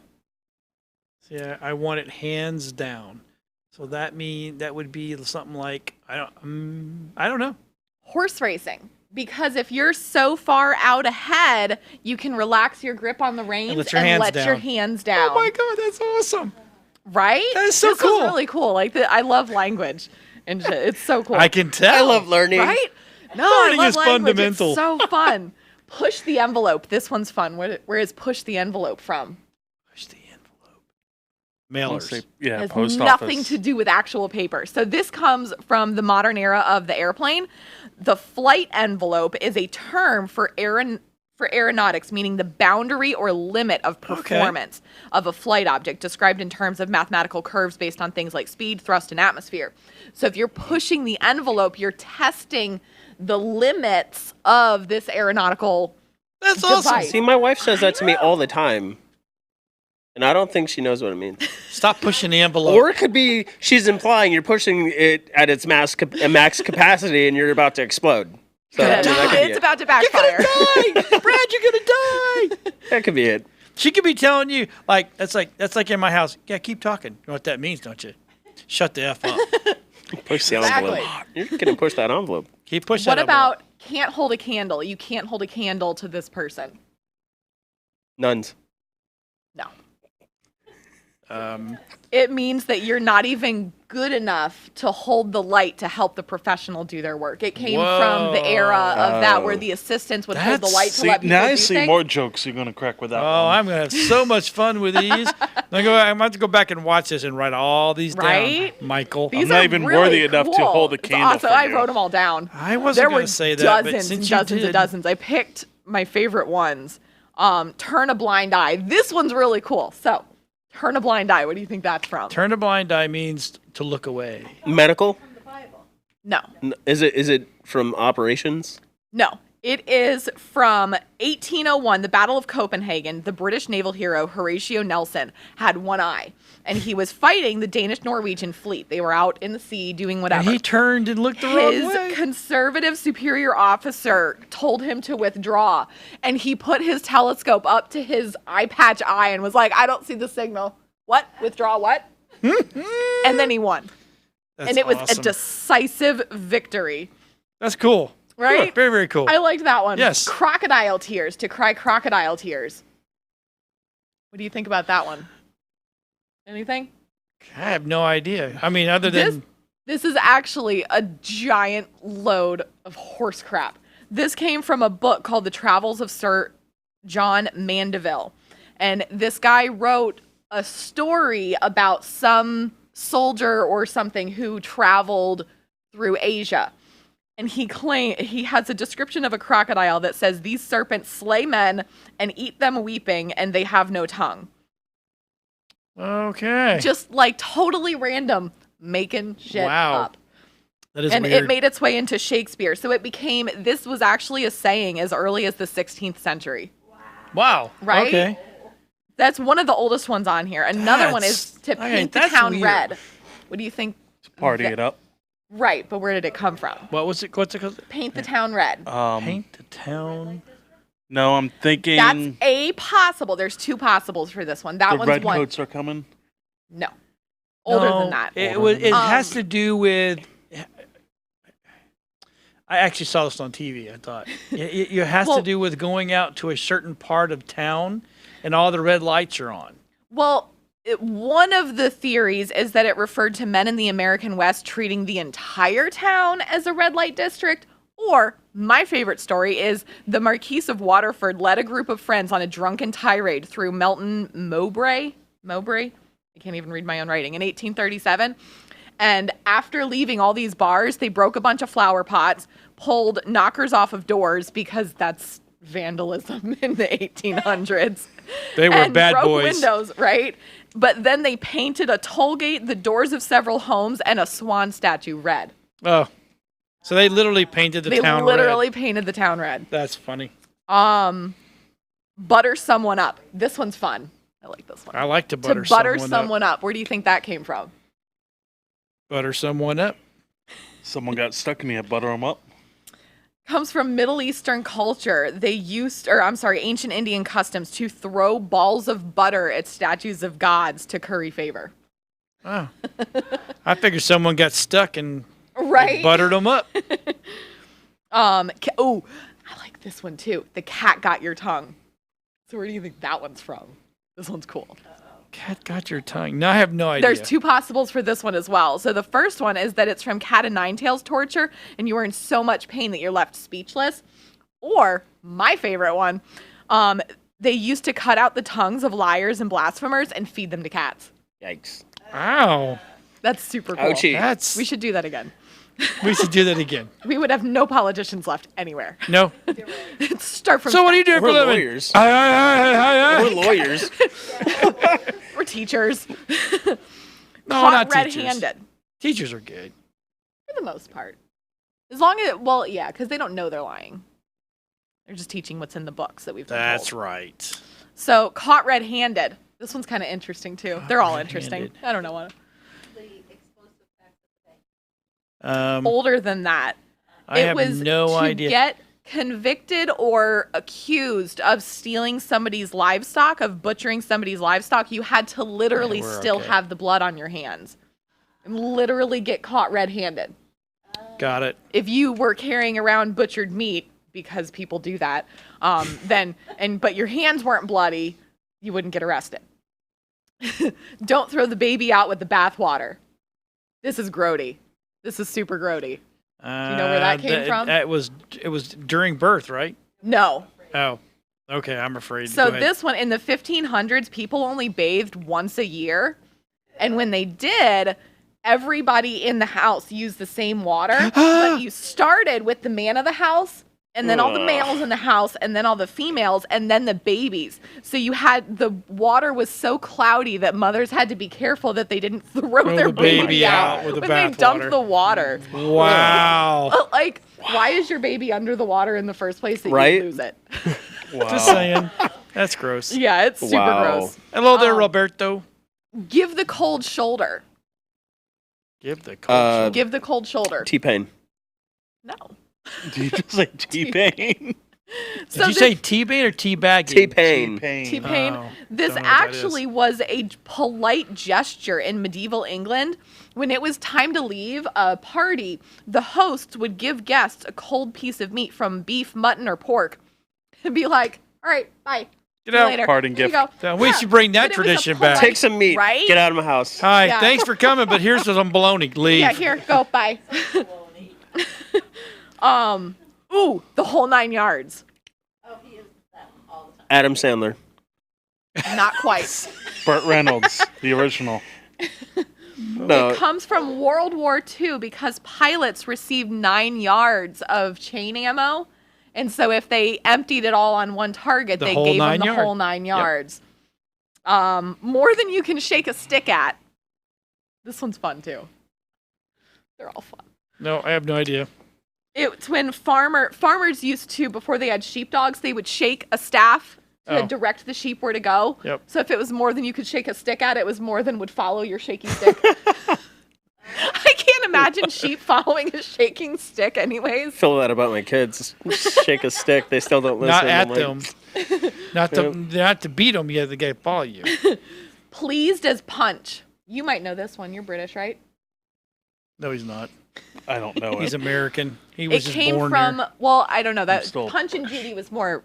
Yeah, I want it hands down. So that would be something like I don't know. Horse racing. Because if you're so far out ahead, you can relax your grip on the reins let your hands your down. hands down. Oh my god, that's awesome. Right? That is so this cool. was really cool. Like, I love language. And shit. It's so cool. I can tell. I love learning. Right? No, Learning I love is language. fundamental. It's so fun. Push the envelope. This one's fun. Where is push the envelope from? Push the envelope. I wanna Mailers. say, yeah, Has post nothing office. to do with actual paper. So this comes from the modern era of the airplane. The flight envelope is a term for for aeronautics, meaning the boundary or limit of performance of a flight object, described in terms of mathematical curves based on things like speed, thrust, and atmosphere. So if you're pushing the envelope, you're testing the limits of this aeronautical That's device. awesome. See, my wife says that to me all the time. And I don't think she knows what it means. Stop pushing the envelope. Or it could be she's implying you're pushing it at its max capacity and you're about to explode. So Gonna I mean, that could be It's it. about to backfire. Brad, you're gonna die. That could be it. She could be telling you that's like in my house. Yeah, keep talking. You know what that means, don't you? Shut the F up. Push the Exactly. envelope. You're going to push that envelope. Keep pushing. What that envelope. about can't hold a candle? You can't hold a candle to this person. Nuns. No. Um, It means that you're not even good enough to hold the light to help the professional do their work. It came from the era of that where the assistants would hold the light to let people now I do see things. more jokes you're going to crack with that Oh, one. I'm gonna have so much fun with these. I'm gonna have to go back and watch this and write all these Right? down, Michael. These I'm not are even really worthy enough to cool. hold a It's candle awesome. for I you. wrote them all down. I wasn't There gonna were say that, but dozens since and you dozens did, and dozens. I picked my favorite ones. Turn a blind eye. This one's really cool. So, turn a blind eye. What do you think that's from? turn a blind eye means to look away. Medical? No. Is it from operations? No. It is from 1801, the Battle of Copenhagen. The British naval hero Horatio Nelson had one eye, and he was fighting the Danish-Norwegian fleet. They were out in the sea doing whatever. And he turned and looked the wrong His way. conservative superior officer told him to withdraw, and he put his telescope up to his eye patch eye and was like, I don't see the signal. What? Withdraw what? And then he won. That's And it was awesome. a decisive victory. That's cool. Right? Very, very cool. I liked that one. Yes. Crocodile tears, to cry crocodile tears. What do you think about that one? Anything? I have no idea. I mean, other than This is actually a giant load of horse crap. This came from a book called The Travels of Sir John Mandeville. And this guy wrote a story about some soldier or something who traveled through Asia. And he has a description of a crocodile that says, these serpents slay men and eat them weeping, and they have no tongue. okay, Just like totally random, making shit Wow. up. that is And weird. it made its way into Shakespeare. So this was actually a saying as early as the 16th century. wow. Right? Okay. That's one of the oldest ones on here. Another one is to That's- okay, paint the that's town weird. red. What do you think? Party it up. Right, but where did it come from? What's it called? Paint the town red. Paint the town. No, I'm thinking That's a possible. There's two possibles for this one. That the one's one. redcoats are coming. No. Older No, than that. It has to do with. I actually saw this on TV. I thought it has Well- to do with going out to a certain part of town, and all the red lights are on. Well, one of the theories is that it referred to men in the American West treating the entire town as a red light district. Or, my favorite story is the Marquis of Waterford led a group of friends on a drunken tirade through Melton Mowbray? I can't even read my own writing. In 1837. And after leaving all these bars, they broke a bunch of flower pots, pulled knockers off of doors because that's vandalism in the 1800s. They were and bad broke boys. windows, right? But then they painted a toll gate, the doors of several homes, and a swan statue red. Oh, so they literally painted the They town literally red. painted the town red. That's funny. Butter someone up. This one's fun. I like this one. I like to butter, to butter someone up. up. Where do you think that came from? Butter someone up. Someone got stuck in me. I butter them up. Comes from Middle Eastern culture. They used, ancient Indian customs to throw balls of butter at statues of gods to curry favor. Oh, I figured someone got stuck and Right? buttered them up. I like this one too. The cat got your tongue. So where do you think that one's from? This one's cool. Cat got your tongue. No, I have no idea. There's two possibles for this one as well. So the first one is that it's from Cat o' Nine Tails torture, and you were in so much pain that you're left speechless. Or my favorite one, they used to cut out the tongues of liars and blasphemers and feed them to cats. Yikes. Ow. That's super cool. Ouchie. We should do that again. We should do that again. We would have no politicians left anywhere. No. Start from So what do you do for We're a living? lawyers. We're We're lawyers. We're teachers. No, Caught not teachers. red-handed Teachers are good. for the most part. As long as, well, yeah, because they don't know they're lying. They're just teaching what's in the books that we've been That's told. right. So, caught red-handed. This one's kind of interesting, too. They're all interesting. red-handed. I don't know what. The explosive facts of the day. Older than that. I have no to idea. Get convicted or accused of stealing somebody's livestock, of butchering somebody's livestock, you had to literally we're still okay. have the blood on your hands. And literally get caught red-handed. Got it. If you were carrying around butchered meat, because people do that, but your hands weren't bloody, you wouldn't get arrested. Don't throw the baby out with the bathwater. This is grody. This is super grody. Do you know where that came from? It was during birth, right? No. Oh, okay. I'm afraid. So Go ahead. this one, in the 1500s, people only bathed once a year. And when they did, everybody in the house used the same water. But you started with the man of the house, and then all the males in the house, and then all the females, and then the babies. So you had, the water was so cloudy that mothers had to be careful that they didn't throw their the baby out with the when they bath dumped water. the water. Wow. Like, why is your baby under the water in the first place that Right? you lose it? Just saying. That's gross. Yeah, it's super Wow. gross. Hello there, Roberto. Give the cold shoulder. Give the coach. Give the cold shoulder. T-Pain. No. Did you just say T-Pain? Did you say T-Bane or T-bagging? T-Pain. T-Pain? Oh, This don't know what that actually is. was a polite gesture in medieval England. When it was time to leave a party, the hosts would give guests a cold piece of meat from beef, mutton, or pork and be like, all right, bye. Get See you out. later. Parting Here you gift. go. We should bring that But it was a tradition back. polite- Take some meat. Right? Get out of my house. Hi, Yeah. thanks for coming, but here's some bologna. Leave. Yeah, here, go, bye. Ooh, the whole 9 yards. Oh, he uses that all the time. Adam Sandler. Not quite. Burt Reynolds, the original. No. It comes from World War II because pilots received 9 yards of chain ammo. And so if they emptied it all on one target, The they whole gave them 9 the yard. whole 9 yards. More than you can shake a stick at. This one's fun too. They're all fun. No, I have no idea. It's when farmers used to, before they had sheepdogs, they would shake a staff to Oh. direct the sheep where to go. Yep. So if it was more than you could shake a stick at, it was more than would follow your shaky stick. I can't imagine sheep following a shaking stick anyways. Feel that about my kids. Shake a stick. They still don't listen. Not at I'm like, them. Not to beat them. You have to get follow you. Pleased as punch. You might know this one. You're British, right? No, he's not. I don't know He's it. American. He was It just came born from, here. well, I don't know. That still Punch and Judy was more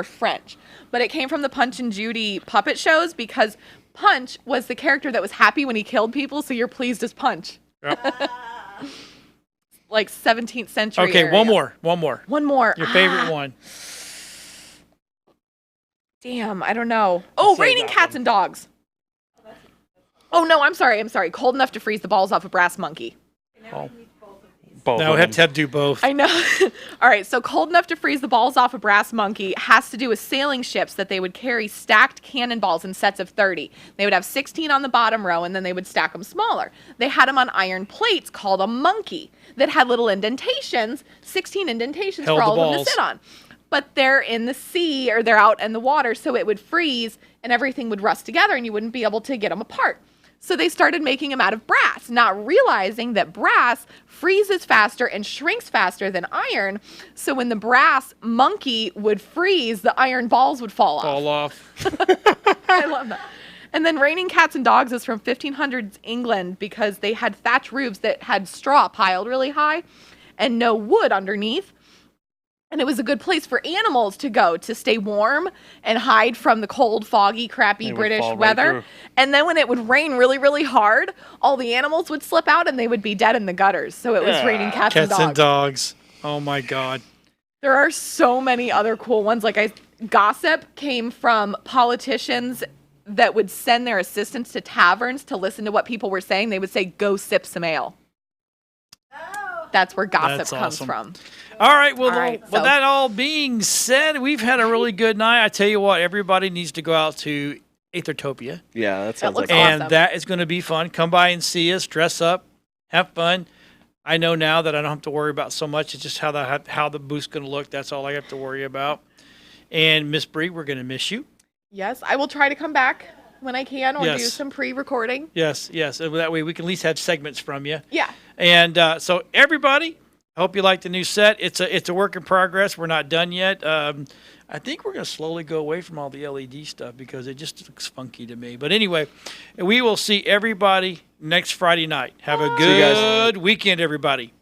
French. But it came from the Punch and Judy puppet shows because Punch was the character that was happy when he killed people, so you're pleased as Punch. Yep. Like 17th century. Okay, area. one more. One more. Your favorite one. Damn, I don't know. Oh, say Raining that Cats and Dogs. Oh, no, I'm sorry. Cold enough to freeze the balls off a brass monkey. Oh. Both No, of we had them. to do both. I know. All right, so cold enough to freeze the balls off a brass monkey has to do with sailing ships that they would carry stacked cannonballs in sets of 30. They would have 16 on the bottom row, and then they would stack them smaller. They had them on iron plates called a monkey that had little indentations, 16 indentations Held for all the of them to balls. sit on. But they're in the sea or they're out in the water, so it would freeze and everything would rust together and you wouldn't be able to get them apart. So they started making them out of brass, not realizing that brass freezes faster and shrinks faster than iron. So when the brass monkey would freeze, the iron balls would fall off. Fall off. I love that. And then Raining Cats and Dogs is from 1500s England because they had thatch roofs that had straw piled really high and no wood underneath. And it was a good place for animals to go to stay warm and hide from the cold, foggy, crappy They would British fall right weather. through. And then when it would rain really, really hard, all the animals would slip out and they would be dead in the gutters. So it was Raining Cats and Cats Dogs. and dogs. Oh my God. There are so many other cool ones. Gossip came from politicians that would send their assistants to taverns to listen to what people were saying. They would say, "Go sip some ale." That's where gossip That's comes awesome. from. All right. Well, So- that all being said, we've had a really good night. I tell you what, everybody needs to go out to Aethertopia. Yeah, that sounds looks like awesome. And that is going to be fun. Come by and see us, dress up, have fun. I know now that I don't have to worry about so much. It's just how the booth's going to look. That's all I have to worry about. And Miss Bree, we're going to miss you. Yes, I will try to come back when I can or do Yes. some pre-recording. Yes. And that way we can at least have segments from you. Yeah. And so everybody, I hope you like the new set. It's a work in progress. We're not done yet. I think we're going to slowly go away from all the LED stuff because it just looks funky to me. But anyway, we will see everybody next Friday night. Have a See you guys. good weekend, everybody.